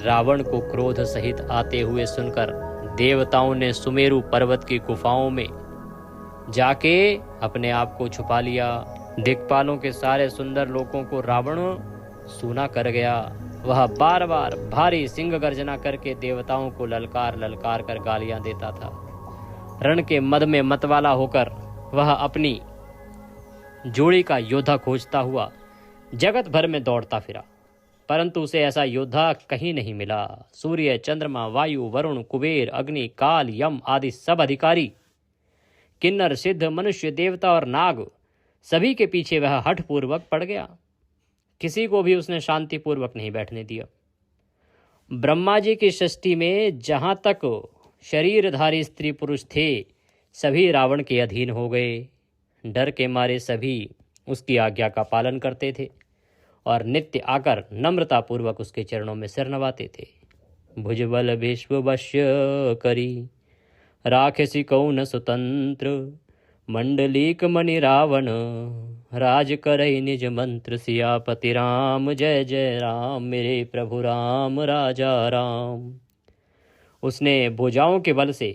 रावण को क्रोध सहित आते हुए सुनकर देवताओं ने सुमेरु पर्वत की गुफाओं में जाके अपने आप को छुपा लिया। दिक्पालों के सारे सुंदर लोगों को रावण सूना कर गया। वह बार बार भारी सिंह गर्जना करके देवताओं को ललकार ललकार कर गालियां देता था। रण के मद में मतवाला होकर वह अपनी जोड़ी का योद्धा खोजता हुआ जगत भर में दौड़ता फिरा, परंतु उसे ऐसा योद्धा कहीं नहीं मिला। सूर्य, चंद्रमा, वायु, वरुण, कुबेर, अग्नि, काल, यम आदि सब अधिकारी, किन्नर, सिद्ध, मनुष्य, देवता और नाग, सभी के पीछे वह हठपूर्वक पड़ गया। किसी को भी उसने शांतिपूर्वक नहीं बैठने दिया। ब्रह्मा जी की सृष्टि में जहां तक शरीरधारी स्त्री पुरुष थे, सभी रावण के अधीन हो गए। डर के मारे सभी उसकी आज्ञा का पालन करते थे और नित्य आकर नम्रता पूर्वक उसके चरणों में सिर नवाते थे। भुजबल विश्व वश्य करी, राक्षसी कौन स्वतंत्र, मंडलीक मणि रावण, राज करई निज मंत्र, सियापति राम। जय जय राम मेरे प्रभु राम राजा राम। उसने भुजाओं के बल से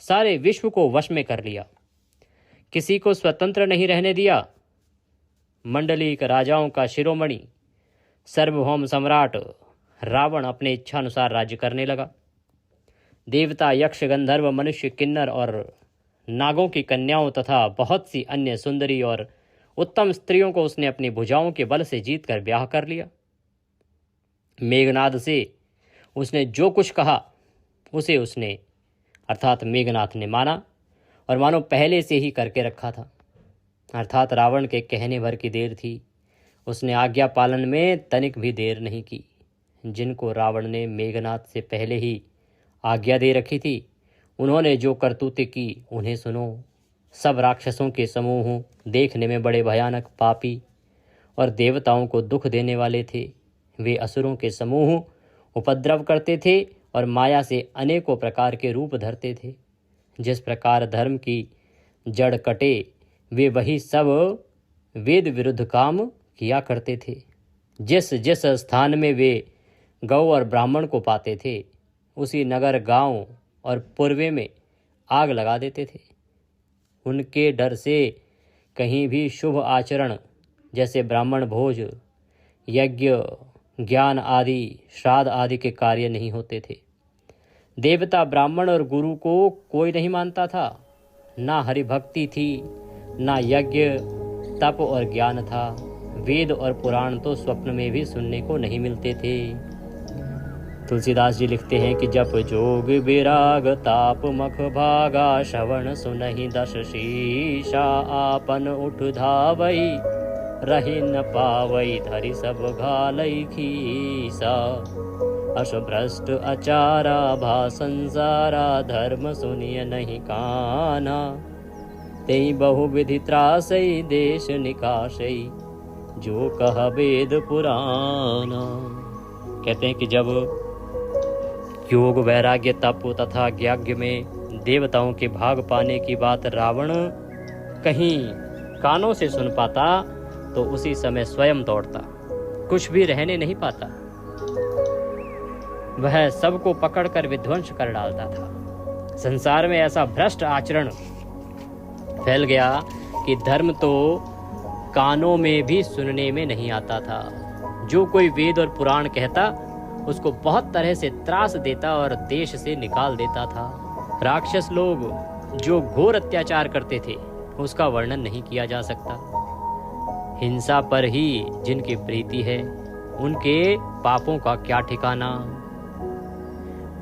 सारे विश्व को वश में कर लिया, किसी को स्वतंत्र नहीं रहने दिया। मंडलीक राजाओं का शिरोमणि सार्वभौम सम्राट रावण अपने इच्छानुसार राज्य करने लगा। देवता, यक्ष, गंधर्व, मनुष्य, किन्नर और नागों की कन्याओं तथा बहुत सी अन्य सुंदरी और उत्तम स्त्रियों को उसने अपनी भुजाओं के बल से जीत कर ब्याह कर लिया। मेघनाद से उसने जो कुछ कहा उसे उसने अर्थात मेघनाथ ने माना और मानो पहले से ही करके रखा था। अर्थात रावण के कहने भर की देर थी, उसने आज्ञा पालन में तनिक भी देर नहीं की। जिनको रावण ने मेघनाथ से पहले ही आज्ञा दे रखी थी, उन्होंने जो करतूतें की उन्हें सुनो। सब राक्षसों के समूह देखने में बड़े भयानक, पापी और देवताओं को दुख देने वाले थे। वे असुरों के समूह उपद्रव करते थे और माया से अनेकों प्रकार के रूप धरते थे। जिस प्रकार धर्म की जड़ कटे, वे वही सब वेद विरुद्ध काम किया करते थे। जिस जिस स्थान में वे गौ और ब्राह्मण को पाते थे, उसी नगर, गांव और पूर्वे में आग लगा देते थे। उनके डर से कहीं भी शुभ आचरण जैसे ब्राह्मण भोज यज्ञ, ज्ञान आदि, श्राद्ध आदि के कार्य नहीं होते थे। देवता, ब्राह्मण और गुरु को कोई नहीं मानता था। ना हरि भक्ति थी, ना यज्ञ, तप और ज्ञान था। वेद और पुराण तो स्वप्न में भी सुनने को नहीं मिलते थे। तुलसीदास जी लिखते हैं कि जप जोग विराग ताप मख भागा, श्रवण सुनहि दश शीशा, आपन उठ धावई रही न पावई, धरि सब घालई खीसा। अश भ्रष्ट अचारा भा संसारा, धर्म सुनिय नहीं काना, तेई बहुविधि त्रासई देश निकाशई, जो कह वेद पुराना। कहते हैं कि जब योग, वैराग्य, तप तथा यज्ञ में देवताओं के भाग पाने की बात रावण कहीं कानों से सुन पाता तो उसी समय स्वयं दौड़ता, कुछ भी रहने नहीं पाता। वह सबको पकड़कर विध्वंस कर डालता था। संसार में ऐसा भ्रष्ट आचरण फैल गया कि धर्म तो कानों में भी सुनने में नहीं आता था। जो कोई वेद और पुराण कहता उसको बहुत तरह से त्रास देता और देश से निकाल देता था। राक्षस लोग जो घोर अत्याचार करते थे उसका वर्णन नहीं किया जा सकता। हिंसा पर ही जिनकी प्रीति है उनके पापों का क्या ठिकाना।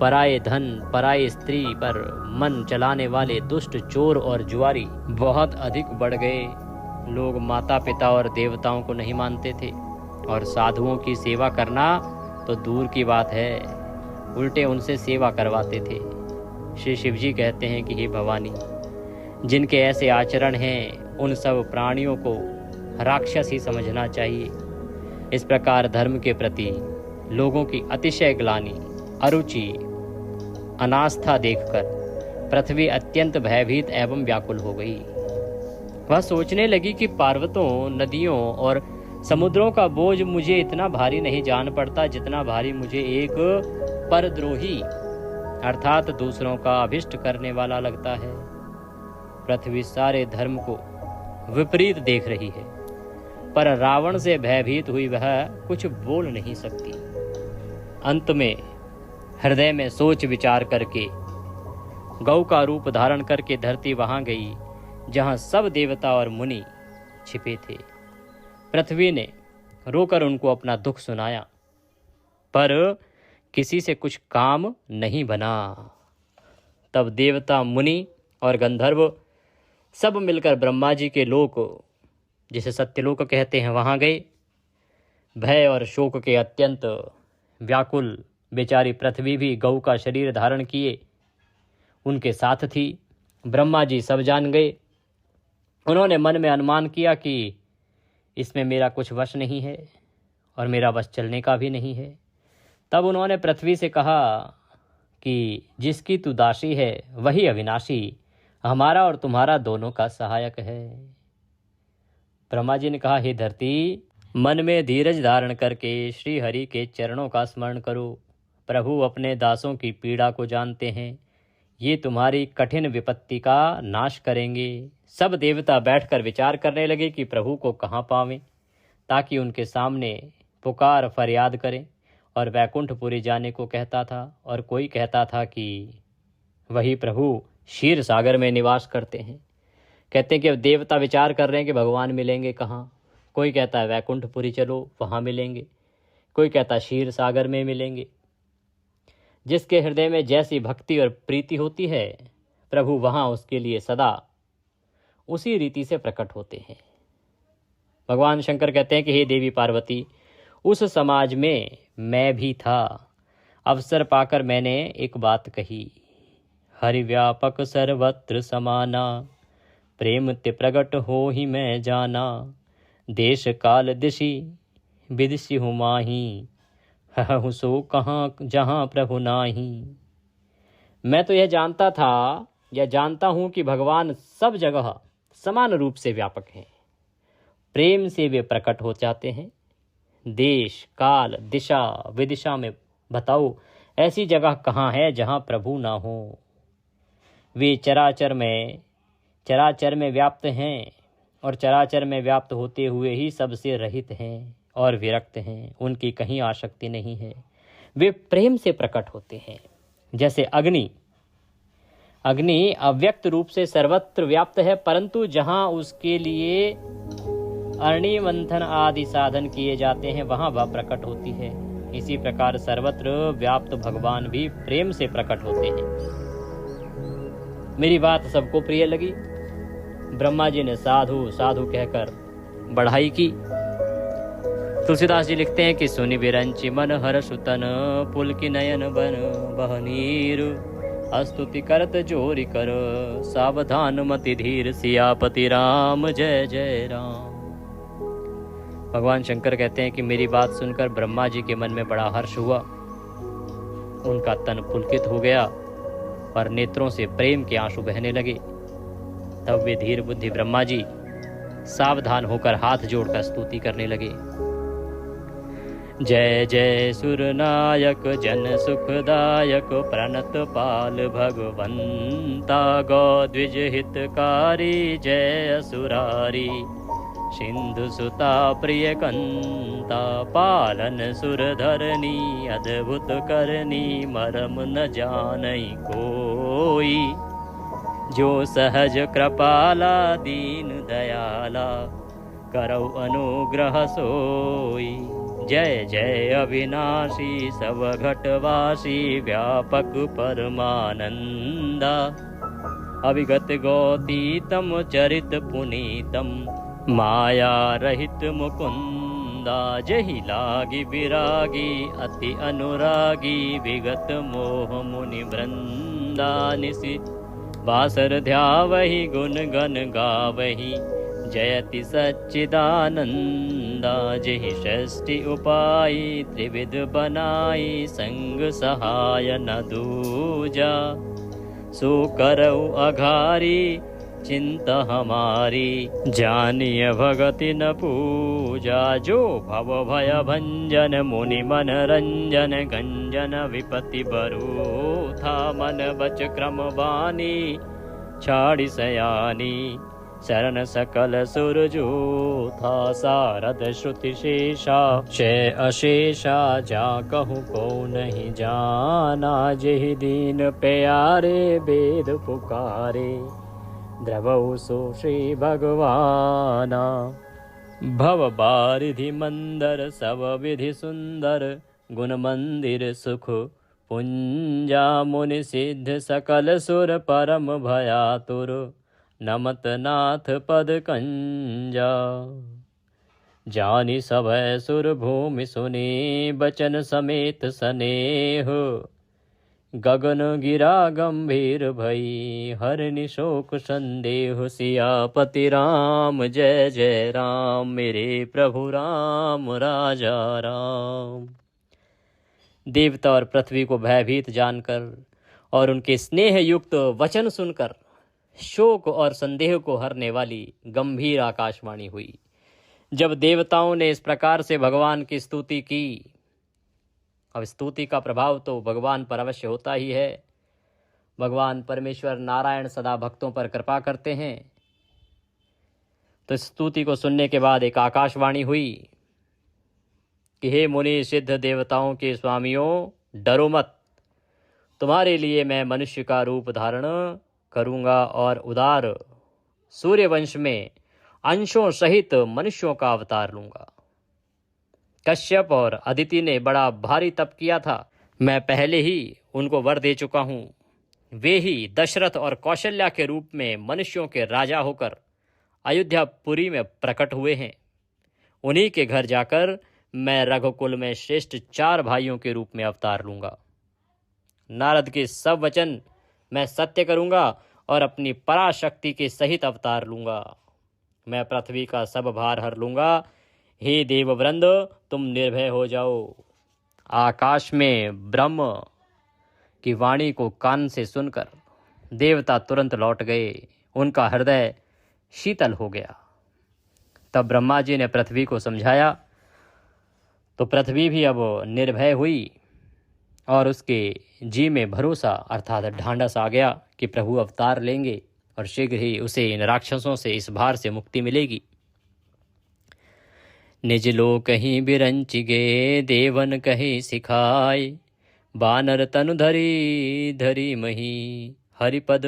पराये धन, पराये स्त्री पर मन चलाने वाले दुष्ट चोर और जुआरी बहुत अधिक बढ़ गए। लोग माता पिता और देवताओं को नहीं मानते थे और साधुओं की सेवा करना तो दूर की बात है, उल्टे उनसे सेवा करवाते थे। श्री शिव जी कहते हैं कि हे भवानी, जिनके ऐसे आचरण हैं उन सब प्राणियों को राक्षस ही समझना चाहिए। इस प्रकार धर्म के प्रति लोगों की अतिशय ग्लानि, अरुचि, अनास्था देखकर पृथ्वी अत्यंत भयभीत एवं व्याकुल हो गई। वह सोचने लगी कि पर्वतों, नदियों और समुद्रों का बोझ मुझे इतना भारी नहीं जान पड़ता जितना भारी मुझे एक परद्रोही अर्थात दूसरों का अभिष्ट करने वाला लगता है। पृथ्वी सारे धर्म को विपरीत देख रही है, पर रावण से भयभीत हुई वह कुछ बोल नहीं सकती। अंत में हृदय में सोच विचार करके गौ का रूप धारण करके धरती वहां गई जहां सब देवता और मुनि छिपे थे। पृथ्वी ने रोकर उनको अपना दुख सुनाया, पर किसी से कुछ काम नहीं बना। तब देवता, मुनि और गंधर्व सब मिलकर ब्रह्मा जी के लोक, जिसे सत्यलोक कहते हैं, वहां गए। भय और शोक के अत्यंत व्याकुल बेचारी पृथ्वी भी गौ का शरीर धारण किए उनके साथ थी। ब्रह्मा जी सब जान गए। उन्होंने मन में अनुमान किया कि इसमें मेरा कुछ वश नहीं है और मेरा वश चलने का भी नहीं है। तब उन्होंने पृथ्वी से कहा कि जिसकी तू दासी है वही अविनाशी, हमारा और तुम्हारा दोनों का सहायक है। ब्रह्मा जी ने कहा, हे धरती, मन में धीरज धारण करके श्री हरि के चरणों का स्मरण करो। प्रभु अपने दासों की पीड़ा को जानते हैं, ये तुम्हारी कठिन विपत्ति का नाश करेंगे। सब देवता बैठकर विचार करने लगे कि प्रभु को कहाँ पावें ताकि उनके सामने पुकार फरियाद करें। और वैकुंठपुरी जाने को कहता था और कोई कहता था कि वही प्रभु क्षीर सागर में निवास करते हैं। कहते हैं कि अब देवता विचार कर रहे हैं कि भगवान मिलेंगे कहाँ। कोई कहता है वैकुंठपुरी चलो, वहाँ मिलेंगे। कोई कहता है क्षीर सागर में मिलेंगे। जिसके हृदय में जैसी भक्ति और प्रीति होती है, प्रभु वहाँ उसके लिए सदा उसी रीति से प्रकट होते हैं। भगवान शंकर कहते हैं कि हे देवी पार्वती, उस समाज में मैं भी था। अवसर पाकर मैंने एक बात कही, हरि व्यापक सर्वत्र समाना, प्रेम ते प्रगट हो ही मैं जाना। देश काल दिशि विदिशि हूँ माही, हूँ सो कहाँ जहाँ प्रभु नाही। मैं तो यह जानता था या जानता हूँ कि भगवान सब जगह समान रूप से व्यापक हैं। प्रेम से वे प्रकट हो जाते हैं। देश, काल, दिशा, विदिशा में बताओ ऐसी जगह कहाँ है जहाँ प्रभु ना हो। वे चराचर में व्याप्त हैं और चराचर में व्याप्त होते हुए ही सबसे रहित हैं और विरक्त हैं, उनकी कहीं आसक्ति नहीं है। वे प्रेम से प्रकट होते हैं। जैसे अग्नि अव्यक्त रूप से सर्वत्र व्याप्त है, परंतु जहाँ उसके लिए अग्नि मंथन आदि साधन किए जाते हैं वहाँ वह प्रकट होती है। इसी प्रकार सर्वत्र व्याप्त भगवान भी प्रेम से प्रकट होते हैं। मेरी बात सबको प्रिय लगी। ब्रह्मा जी ने साधु साधु कहकर बढ़ाई की। तुलसीदास जी लिखते हैं कि सुनि विरंचि मन हर सुतन, पुलकी नयन बन बह नीर, स्तुति करत जोरि कर, सावधान मति धीर, सियापति राम जय जय राम। भगवान शंकर कहते हैं कि मेरी बात सुनकर ब्रह्मा जी के मन में बड़ा हर्ष हुआ। उनका तन पुलकित हो गया और नेत्रों से प्रेम के आंसू बहने लगे। तब वे धीर बुद्धि ब्रह्मा जी सावधान होकर हाथ जोड़कर स्तुति करने लगे। जय जय सुरनायक जन सुखदायक, प्रणत पाल भगवंता, गौ द्विज हितकारी, जय असुरारी, सिंधु सुता प्रिय कंता, पालन सुर धरनी, अद्भुत करनी, मरम न जानई कोई, जो सहज कृपाला दीन दयाला, करौ अनुग्रह सोई। जय जय अविनाशी सब घटवासी, व्यापक परमानंदा, अविगत गौतीतम चरित पुनीतम, माया रहित मुकुंदा, जहि लागी विरागी अति अनुरागी, विगत मोह मुनि वृंदा, निसि बासर ध्यावहि गुण गण गावहि, जयति सच्चिदानंदा, जहि षष्टि उपाई त्रिविध बनाई, संग सहाय न दूजा, सो करऊ अघारी चिंता हमारी, जानिय भगति न पूजा, जो भव भय भंजन मुनि मन रंजन, गंजन विपति बरू था, मन बच क्रम बानी छाड़ी सयानी, शरण सकल सुरजू था, सारद श्रुति शेषा शय अशेषा, जा कहूँ को नहीं जाना, जेहि दीन प्यारे वेद पुकारे, द्रवौ सो श्री भगवाना। भव बारिधि मंदर सब विधि सुंदर, गुण मंदिर सुख पुंजा, मुनि सिद्ध सकल सुर परम भयातुर, नमत नाथ पद कंजा, जानि सभय सुर भूमि सुने, बचन समेत स्नेह, गगन गिरा गंभीर भई, हरनि शोक संदेह, सियापति राम जय जय राम, मेरे प्रभु राम राजा राम। देवता और पृथ्वी को भयभीत जानकर और उनके स्नेह युक्त वचन सुनकर शोक और संदेह को हरने वाली गंभीर आकाशवाणी हुई। जब देवताओं ने इस प्रकार से भगवान की स्तुति की, अब स्तुति का प्रभाव तो भगवान पर अवश्य होता ही है। भगवान परमेश्वर नारायण सदा भक्तों पर कृपा करते हैं। तो स्तुति को सुनने के बाद एक आकाशवाणी हुई कि हे मुनि सिद्ध देवताओं के स्वामियों, डरो मत, तुम्हारे लिए मैं मनुष्य का रूप धारण करूंगा और उदार सूर्यवंश में अंशों सहित मनुष्यों का अवतार लूंगा। कश्यप और अदिति ने बड़ा भारी तप किया था, मैं पहले ही उनको वर दे चुका हूं। वे ही दशरथ और कौशल्या के रूप में मनुष्यों के राजा होकर अयोध्यापुरी में प्रकट हुए हैं। उन्हीं के घर जाकर मैं रघुकुल में श्रेष्ठ 4 भाइयों के रूप में अवतार लूंगा। नारद के सब वचन मैं सत्य करूंगा और अपनी पराशक्ति के सहित अवतार लूंगा। मैं पृथ्वी का सब भार हर लूंगा। हे देववृंद, तुम निर्भय हो जाओ। आकाश में ब्रह्म की वाणी को कान से सुनकर देवता तुरंत लौट गए। उनका हृदय शीतल हो गया। तब ब्रह्मा जी ने पृथ्वी को समझाया तो पृथ्वी भी अब निर्भय हुई और उसके जी में भरोसा अर्थात ढांढस आ गया कि प्रभु अवतार लेंगे और शीघ्र ही उसे इन राक्षसों से, इस भार से मुक्ति मिलेगी। निज लोक ही बिरंच गे देवन कहे सिखाय, बानर तनु धरी धरी मही, हरिपद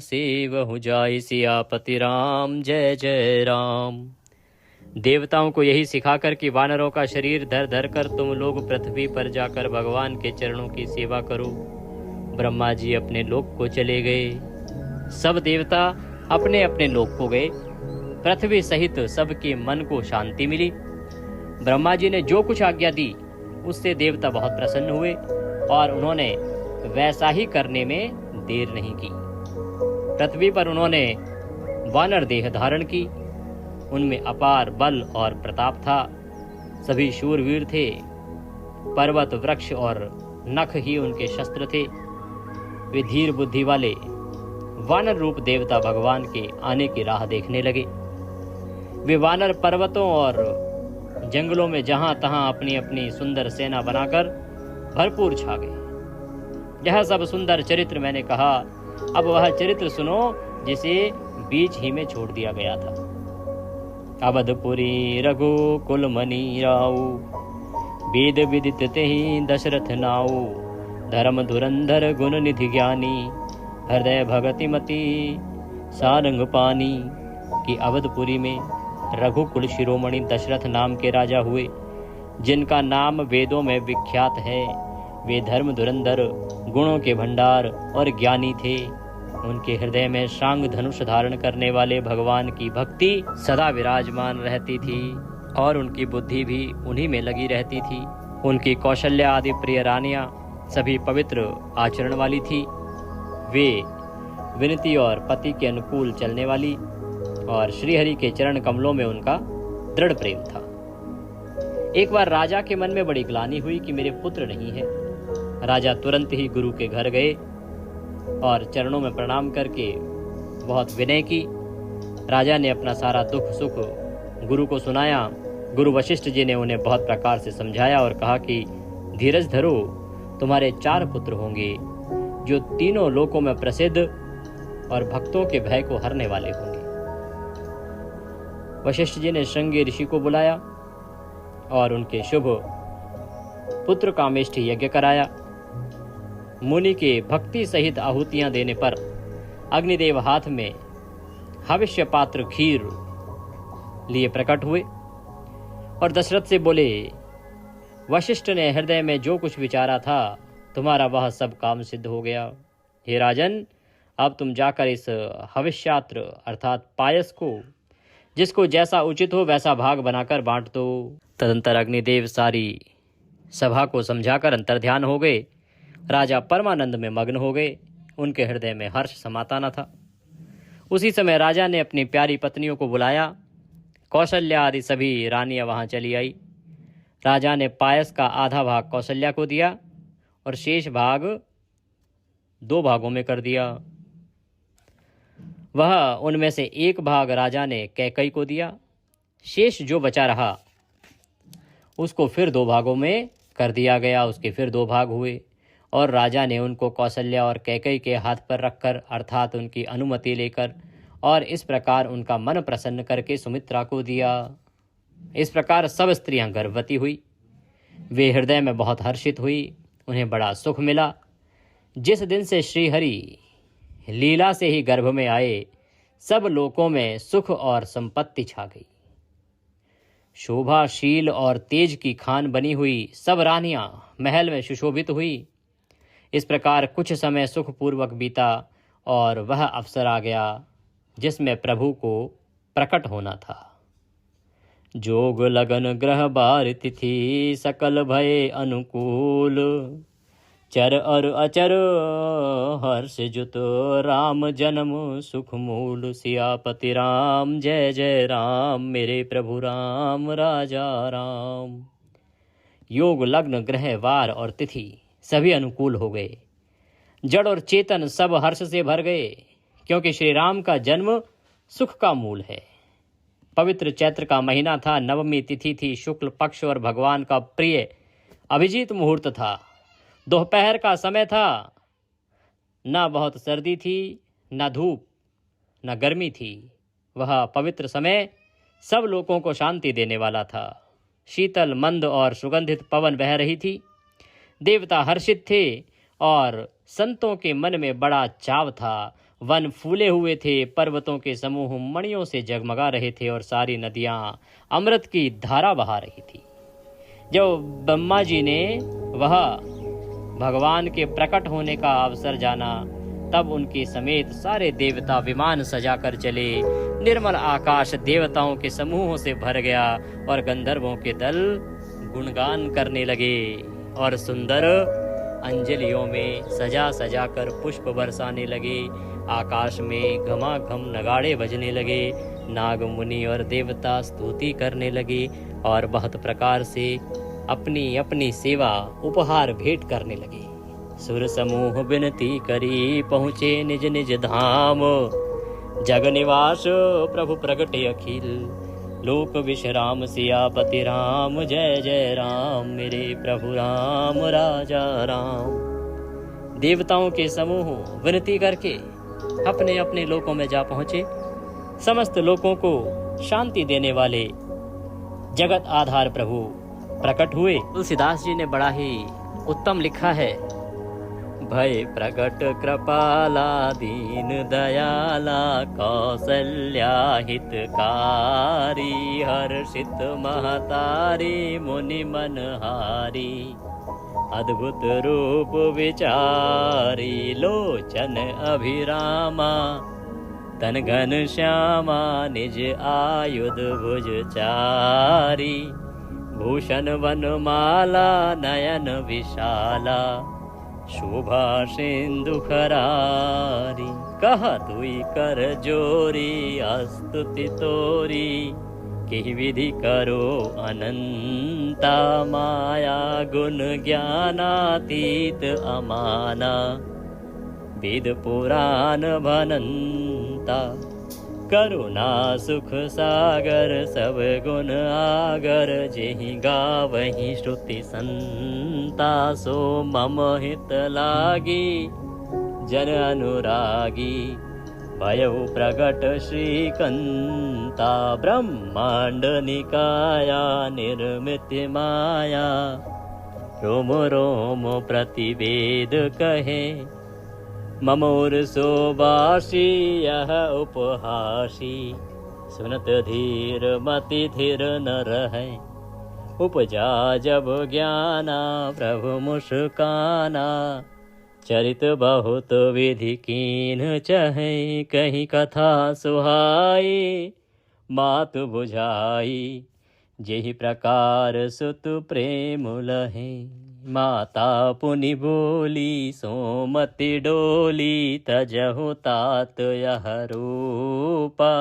सेवहु जाय, सियापति राम जय जय राम। देवताओं को यही सिखाकर कि वानरों का शरीर धर धर कर तुम लोग पृथ्वी पर जाकर भगवान के चरणों की सेवा करो, ब्रह्मा जी अपने लोक को चले गए। सब देवता अपने अपने लोक को गए। पृथ्वी सहित सबके मन को शांति मिली। ब्रह्मा जी ने जो कुछ आज्ञा दी उससे देवता बहुत प्रसन्न हुए और उन्होंने वैसा ही करने में देर नहीं की। पृथ्वी पर उन्होंने वानर देह धारण की। उनमें अपार बल और प्रताप था। सभी शूरवीर थे। पर्वत वृक्ष और नख ही उनके शस्त्र थे। वे धीर बुद्धि वाले वानर रूप देवता भगवान के आने की राह देखने लगे। वे वानर पर्वतों और जंगलों में जहां तहां अपनी अपनी सुंदर सेना बनाकर भरपूर छा गए। यह सब सुंदर चरित्र मैंने कहा। अब वह चरित्र सुनो जिसे बीच ही में छोड़ दिया गया था। अवधपुरी रघुकुल मणि राऊ, वेद विदित तेहि दशरथ नाऊ, धर्म धुरंधर गुण निधि ज्ञानी, हृदय भगति मति सारंग पानी। कि अवधपुरी में रघुकुल शिरोमणि दशरथ नाम के राजा हुए, जिनका नाम वेदों में विख्यात है। वे धर्म धुरंधर, गुणों के भंडार और ज्ञानी थे। उनके हृदय में शांग धनुष धारण करने वाले भगवान की भक्ति सदा विराजमान रहती थी और उनकी बुद्धि भी उन्हीं में लगी रहती थी। उनकी कौशल्या आदि प्रिय रानियां सभी पवित्र आचरण वाली थी। वे विनती और पति के अनुकूल चलने वाली और श्रीहरि के चरण कमलों में उनका दृढ़ प्रेम था। एक बार राजा के मन में बड़ी ग्लानि हुई कि मेरे पुत्र नहीं है। राजा तुरंत ही गुरु के घर गए और चरणों में प्रणाम करके बहुत विनय की। राजा ने अपना सारा दुख सुख गुरु को सुनाया। गुरु वशिष्ठ जी ने उन्हें बहुत प्रकार से समझाया और कहा कि धीरज धरो, तुम्हारे 4 पुत्र होंगे जो तीनों लोकों में प्रसिद्ध और भक्तों के भय को हरने वाले होंगे। वशिष्ठ जी ने श्रृंगी ऋषि को बुलाया और उनके शुभ पुत्र कामेष्ठी यज्ञ कराया। मुनि के भक्ति सहित आहुतियां देने पर अग्निदेव हाथ में हविष्य पात्र खीर लिए प्रकट हुए और दशरथ से बोले, वशिष्ठ ने हृदय में जो कुछ विचारा था तुम्हारा वह सब काम सिद्ध हो गया। हे राजन, अब तुम जाकर इस हविष्यात्र अर्थात पायस को जिसको जैसा उचित हो वैसा भाग बनाकर बांट दो। तदंतर अग्निदेव सारी सभा को समझाकर अंतर्ध्यान हो गए। राजा परमानंद में मग्न हो गए। उनके हृदय में हर्ष समाता न था। उसी समय राजा ने अपनी प्यारी पत्नियों को बुलाया। कौशल्या आदि सभी रानियां वहां चली आई। राजा ने पायस का आधा भाग कौशल्या को दिया और शेष भाग 2 भागों में कर दिया। वह उनमें से एक भाग राजा ने कैकई को दिया। शेष जो बचा रहा उसको फिर 2 भागों में कर दिया गया। उसके फिर 2 भाग हुए और राजा ने उनको कौशल्या और कैकई के हाथ पर रखकर अर्थात उनकी अनुमति लेकर और इस प्रकार उनका मन प्रसन्न करके सुमित्रा को दिया। इस प्रकार सब स्त्रियां गर्भवती हुई। वे हृदय में बहुत हर्षित हुई। उन्हें बड़ा सुख मिला। जिस दिन से श्रीहरि लीला से ही गर्भ में आए, सब लोकों में सुख और संपत्ति छा गई। शोभाशील और तेज की खान बनी हुई सब रानियां महल में सुशोभित हुई। इस प्रकार कुछ समय सुखपूर्वक बीता और वह अवसर आ गया जिसमें प्रभु को प्रकट होना था। जोग लगन ग्रह बार तिथि, सकल भय अनुकूल, चर और अचर हर्ष जुत, राम जन्म सुख मूल, सियापति राम जय जय राम, मेरे प्रभु राम राजा राम। योग लग्न ग्रह वार और तिथि सभी अनुकूल हो गए। जड़ और चेतन सब हर्ष से भर गए, क्योंकि श्री राम का जन्म सुख का मूल है। पवित्र चैत्र का महीना था। नवमी तिथि थी। शुक्ल पक्ष और भगवान का प्रिय अभिजीत मुहूर्त था। दोपहर का समय था। न बहुत सर्दी थी, न धूप, न गर्मी थी। वह पवित्र समय सब लोगों को शांति देने वाला था। शीतल मंद और सुगंधित पवन बह रही थी। देवता हर्षित थे और संतों के मन में बड़ा चाव था। वन फूले हुए थे, पर्वतों के समूह मणियों से जगमगा रहे थे और सारी नदियां अमृत की धारा बहा रही थी। जब ब्रह्मा जी ने वह भगवान के प्रकट होने का अवसर जाना, तब उनके समेत सारे देवता विमान सजाकर चले। निर्मल आकाश देवताओं के समूहों से भर गया और गंधर्वों के दल गुणगान करने लगे और सुंदर अंजलियों में सजा सजा कर पुष्प बरसाने लगे। आकाश में घमाघम नगाड़े बजने लगे। नाग मुनि और देवता स्तुति करने लगे और बहुत प्रकार से अपनी अपनी सेवा उपहार भेंट करने लगे। सुर समूह विनती करी पहुँचे निज निज धाम। जग निवास प्रभु प्रगटे अखिल, लोक विश्राम सियापति राम। जय जय राम मेरे प्रभु राम राजा राम। देवताओं के समूह विनती करके अपने अपने लोकों में जा पहुँचे। समस्त लोकों को शांति देने वाले जगत आधार प्रभु प्रकट हुए। तुलसीदास जी ने बड़ा ही उत्तम लिखा है। भय प्रगट कृपाला दीन दयाला, कौसल्या हितकारी, हर्षित महतारी मुनि मनहारी। अद्भुत रूप विचारी, लोचन अभिरामा, तन घन श्यामा, निज आयुध भुज चारी। भूषण वनमाला नयन विशाला, शोभा सिंधु खरारी। कह दुई कर जोरी स्तुति तोरी, कि विधि करो अनंता। माया गुण ज्ञानातीत अमाना, वेद पुराण भनंता। करुणा सुख सागर सब गुण आगर, जेहि गावहि श्रुति संता। सो मम हित लागी जन अनुरागी, भयउ प्रगट श्रीकंता। ब्रह्मांड निकाया निर्मित माया, रोम रोम प्रतिवेद कहे। ममोर सोबासी यह उपहासी, सुनत धीर मति धीर न रहे। उपजा जब ज्ञाना प्रभु मुस्काना, चरित बहुत विधि कीन चहे। कहीं कथा सुहाई मात बुझाई, जेहि प्रकार सुत प्रेम लहे। माता पुनि बोली सोमति डोली, तजहु तात यह रूपा।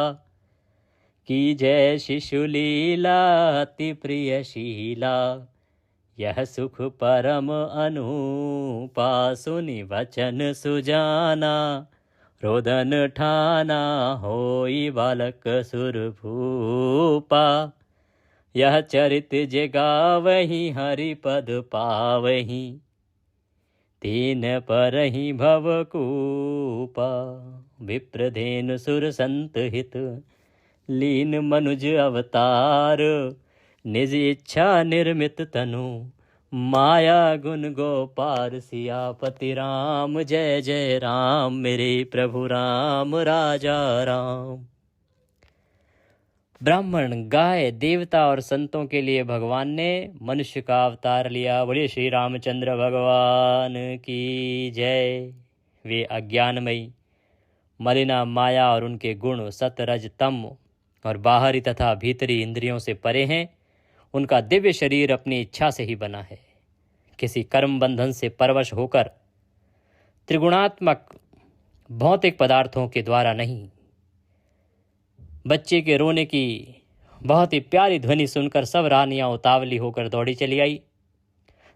की जय शिशु लीला अति प्रियशीला, यह सुख परम अनूपा। सुनि वचन सुजाना, रोदन ठाना, होई बालक सुरभूपा। यह चरित जे गावहि हरि पद पावहि, तीन परहि भवकूपा। विप्रधेनु सुर संत हित, लीन मनुज अवतार। निज इच्छा निर्मित तनु, माया गुण गोपार। सियापति राम जय जय राम मेरे प्रभु राम राजा राम। ब्राह्मण, गाय, देवता और संतों के लिए भगवान ने मनुष्य का अवतार लिया। बोलिए श्री रामचंद्र भगवान की जय। वे अज्ञानमयी मलिना माया और उनके गुण सत रज तम और बाहरी तथा भीतरी इंद्रियों से परे हैं। उनका दिव्य शरीर अपनी इच्छा से ही बना है, किसी कर्म बंधन से परवश होकर त्रिगुणात्मक भौतिक पदार्थों के द्वारा नहीं। बच्चे के रोने की बहुत ही प्यारी ध्वनि सुनकर सब रानियां उतावली होकर दौड़ी चली आई।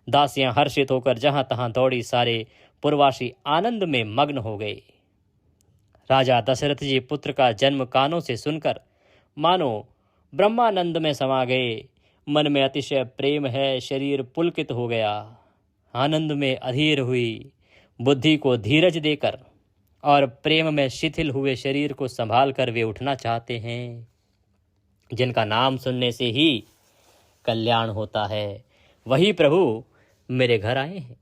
दासियां हर्षित होकर जहां तहां दौड़ी। सारे पुरवासी आनंद में मग्न हो गए। राजा दशरथ जी पुत्र का जन्म कानों से सुनकर मानो ब्रह्मानंद में समा गए। मन में अतिशय प्रेम है, शरीर पुलकित हो गया। आनंद में अधीर हुई बुद्धि को धीरज देकर और प्रेम में शिथिल हुए शरीर को संभाल कर वे उठना चाहते हैं। जिनका नाम सुनने से ही कल्याण होता है। वही प्रभु मेरे घर आए हैं।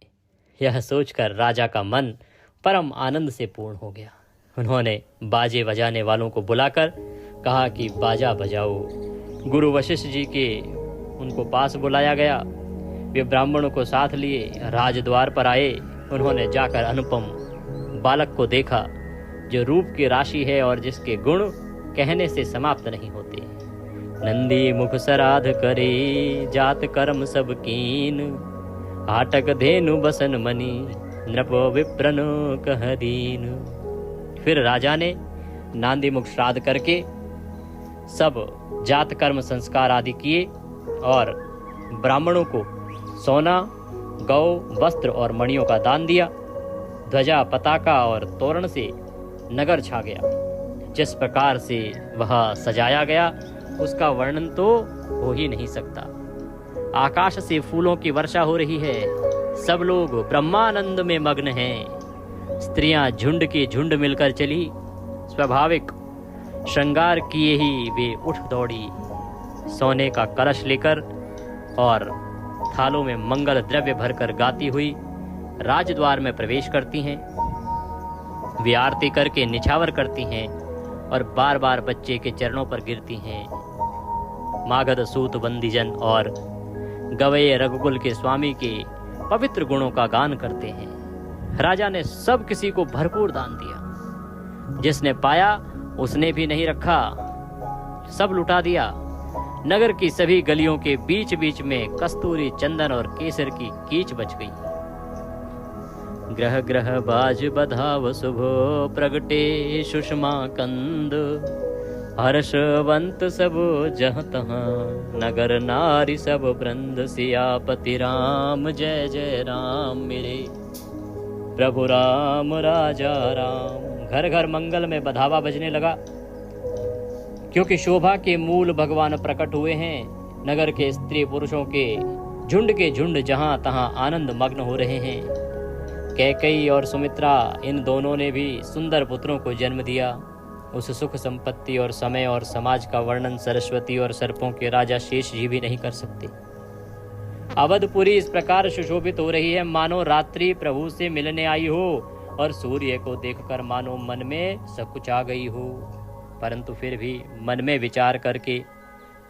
यह सोचकर राजा का मन परम आनंद से पूर्ण हो गया। उन्होंने बाजे बजाने वालों को बुलाकर कहा कि बाजा बजाओ। गुरु वशिष्ठ जी के उनको पास बुलाया गया। वे ब्राह्मणों को साथ लिए राजद्वार पर आए। उन्होंने जाकर अनुपम बालक को देखा, जो रूप की राशि है और जिसके गुण कहने से समाप्त नहीं होते। नंदी मुख सराध करे, जात कर्म सब कीन, आटक धेनु बसन मनी, नृप विप्रन कह दीन। फिर राजा ने नांदी मुख श्राद्ध करके सब जात कर्म संस्कार आदि किए और ब्राह्मणों को सोना, गौ, वस्त्र और मणियों का दान दिया। ध्वजा, पताका और तोरण से नगर छा गया। जिस प्रकार से वह सजाया गया उसका वर्णन तो हो ही नहीं सकता। आकाश से फूलों की वर्षा हो रही है। सब लोग ब्रह्मानंद में मग्न हैं। स्त्रियां झुंड की झुंड मिलकर चली। स्वाभाविक श्रृंगार किए ही वे उठ दौड़ी। सोने का कलश लेकर और थालों में मंगल द्रव्य भरकर गाती हुई राजद्वार में प्रवेश करती हैं। वे आरती करके निछावर करती हैं और बार बार बच्चे के चरणों पर गिरती हैं। मागध सूत बंदीजन और गवये रघुकुल के स्वामी के पवित्र गुणों का गान करते हैं। राजा ने सब किसी को भरपूर दान दिया। जिसने पाया उसने भी नहीं रखा, सब लुटा दिया। नगर की सभी गलियों के बीच बीच में कस्तूरी, चंदन और केसर की कीच बच गई। ग्रह ग्रह बाज बधाव शुभ, प्रगटे सुषमा कंद, हर्षवंत सब जह तहाँ, नगर नारी सब वृंद, सियापति राम जय जय राम, मेरे प्रभु राम राजा राम। घर घर मंगल में बधावा बजने लगा, क्योंकि शोभा के मूल भगवान प्रकट हुए हैं। नगर के स्त्री पुरुषों के झुंड जहां तहां आनंद मग्न हो रहे हैं। कैकेयी और सुमित्रा, इन दोनों ने भी सुंदर पुत्रों को जन्म दिया। उस सुख संपत्ति और समय और समाज का वर्णन सरस्वती और सर्पों के राजा शेष जी भी नहीं कर सकते। अवधपुरी इस प्रकार सुशोभित हो रही है मानो रात्रि प्रभु से मिलने आई हो और सूर्य को देखकर मानो मन में सकुचा गई हो। परंतु फिर भी मन में विचार करके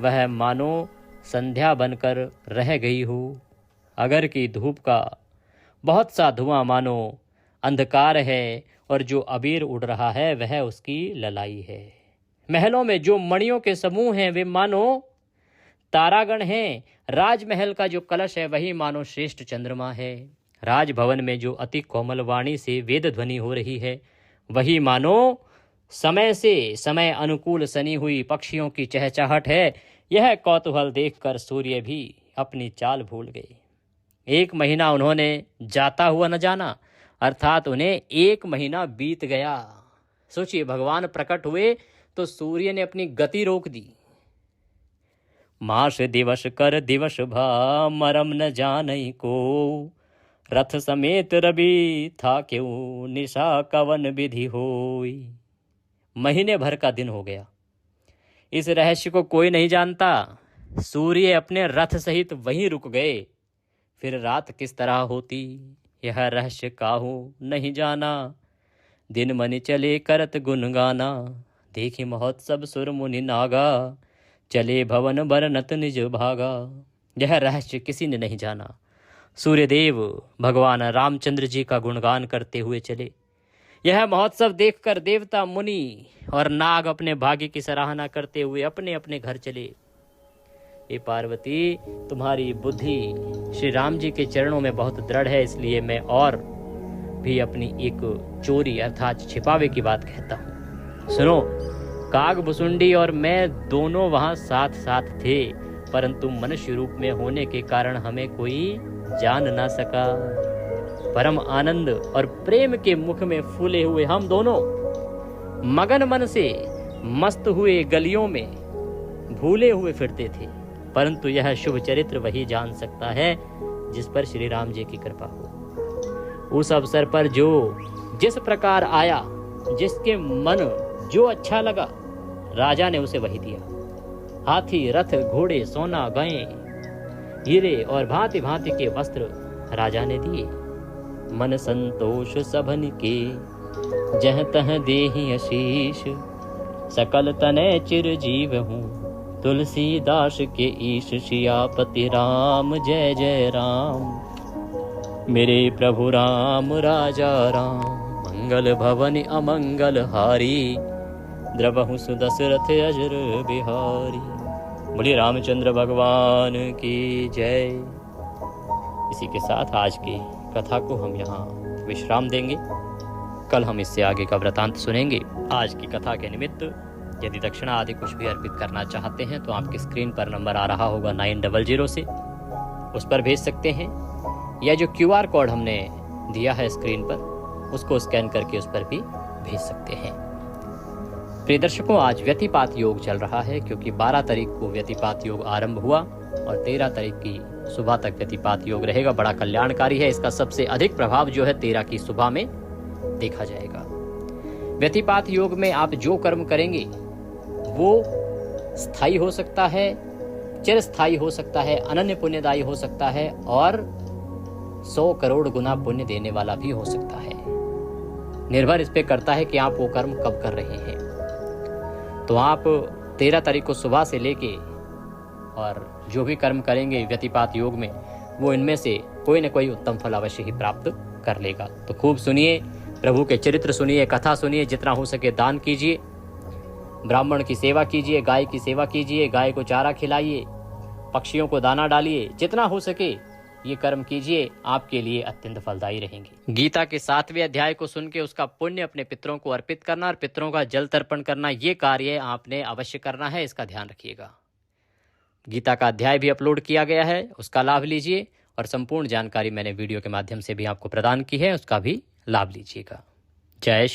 वह मानो संध्या बनकर रह गई हो। अगर की धूप का बहुत सा धुआं मानो अंधकार है और जो अबीर उड़ रहा है वह उसकी ललाई है। महलों में जो मणियों के समूह हैं वे मानो तारागण हैं। राजमहल का जो कलश है वही मानो श्रेष्ठ चंद्रमा है। राजभवन में जो अति कोमल वाणी से वेद ध्वनि हो रही है वही मानो समय से समय अनुकूल सनी हुई पक्षियों की चहचहाहट है। यह कौतूहल देखकर सूर्य भी अपनी चाल भूल गए। 1 महीना उन्होंने जाता हुआ न जाना, अर्थात उन्हें 1 महीना बीत गया। सोचिए, भगवान प्रकट हुए तो सूर्य ने अपनी गति रोक दी। मास दिवस कर दिवस भा, मरम न जानई को, रथ समेत रवि था क्यों, निशा कवन विधि होई। महीने भर का दिन हो गया। इस रहस्य को कोई नहीं जानता। सूर्य अपने रथ सहित वहीं रुक गए। फिर रात किस तरह होती यह रहस्य काहू नहीं जाना। दिन मनि चले करत गुनगाना, देखी महोत्सव सुर मुनि नागा, चले भवन बरनत निज भागा। यह रहस्य किसी ने नहीं जाना। सूर्यदेव भगवान रामचंद्र जी का गुणगान करते हुए चले। यह महोत्सव देखकर देवता, मुनि और नाग अपने भाग्य की सराहना करते हुए अपने अपने घर चले। ये पार्वती, तुम्हारी बुद्धि श्री राम जी के चरणों में बहुत दृढ़ है, इसलिए मैं और भी अपनी एक चोरी अर्थात छिपावे की बात कहता हूँ। सुनो, कागभुसुंडी और मैं दोनों वहां साथ साथ थे, परंतु मनुष्य रूप में होने के कारण हमें कोई जान ना सका। परम आनंद और प्रेम के मुख में फूले हुए हम दोनों मगन मन से मस्त हुए गलियों में भूले हुए फिरते थे, परंतु यह शुभ चरित्र वही जान सकता है जिस पर श्री राम जी की कृपा हो। उस अवसर पर जो जिस प्रकार आया, जिसके मन जो अच्छा लगा, राजा ने उसे वही दिया। हाथी, रथ, घोड़े, सोना, गायें हीरे और भांति भांति के वस्त्र राजा ने दिए। मन संतोष सबन के जह तह देहि आशीष, सकल तनय चिरजीव हूँ तुलसीदास के ईश। सियापति राम जय जय राम, मेरे प्रभु राम राजा राम। मंगल भवन अमंगल हारी, द्रवहु सुदशरथ अजर बिहारी। बोलिए रामचंद्र भगवान की जय। इसी के साथ आज की कथा को हम यहाँ विश्राम देंगे। कल हम इससे आगे का वृतांत सुनेंगे। आज की कथा के निमित्त यदि दक्षिणा आदि कुछ भी अर्पित करना चाहते हैं तो आपकी स्क्रीन पर नंबर आ रहा होगा 900 से, उस पर भेज सकते हैं, या जो QR कोड हमने दिया है स्क्रीन पर उसको स्कैन करके उस पर भी भेज सकते हैं। प्रिय दर्शकों, आज व्यतिपात योग चल रहा है क्योंकि 12 तारीख को व्यतिपात योग आरंभ हुआ और 13 तारीख की सुबह तक व्यतिपात योग रहेगा। बड़ा कल्याणकारी है। इसका सबसे अधिक प्रभाव जो है 13 की सुबह में देखा जाएगा। व्यतिपात योग में आप जो कर्म करेंगे वो स्थायी हो सकता है, चिरस्थायी हो सकता है, अनन्य पुण्यदायी हो सकता है और 100 करोड़ गुना पुण्य देने वाला भी हो सकता है। निर्भर इस पे करता है कि आप वो कर्म कब कर रहे हैं। तो आप 13 तारीख को सुबह से लेके और जो भी कर्म करेंगे व्यतिपात योग में, वो इनमें से कोई न कोई उत्तम फल अवश्य ही प्राप्त कर लेगा। तो खूब सुनिए, प्रभु के चरित्र सुनिए, कथा सुनिए, जितना हो सके दान कीजिए, ब्राह्मण की सेवा कीजिए, गाय की सेवा कीजिए, गाय को चारा खिलाइए, पक्षियों को दाना डालिए, जितना हो सके ये कर्म कीजिए, आपके लिए अत्यंत फलदायी रहेंगे। गीता के 7वें अध्याय को सुन के उसका पुण्य अपने पितरों को अर्पित करना और पितरों का जल तर्पण करना, ये कार्य आपने अवश्य करना है, इसका ध्यान रखिएगा। गीता का अध्याय भी अपलोड किया गया है, उसका लाभ लीजिए और संपूर्ण जानकारी मैंने वीडियो के माध्यम से भी आपको प्रदान की है, उसका भी लाभ लीजिएगा। जय श्री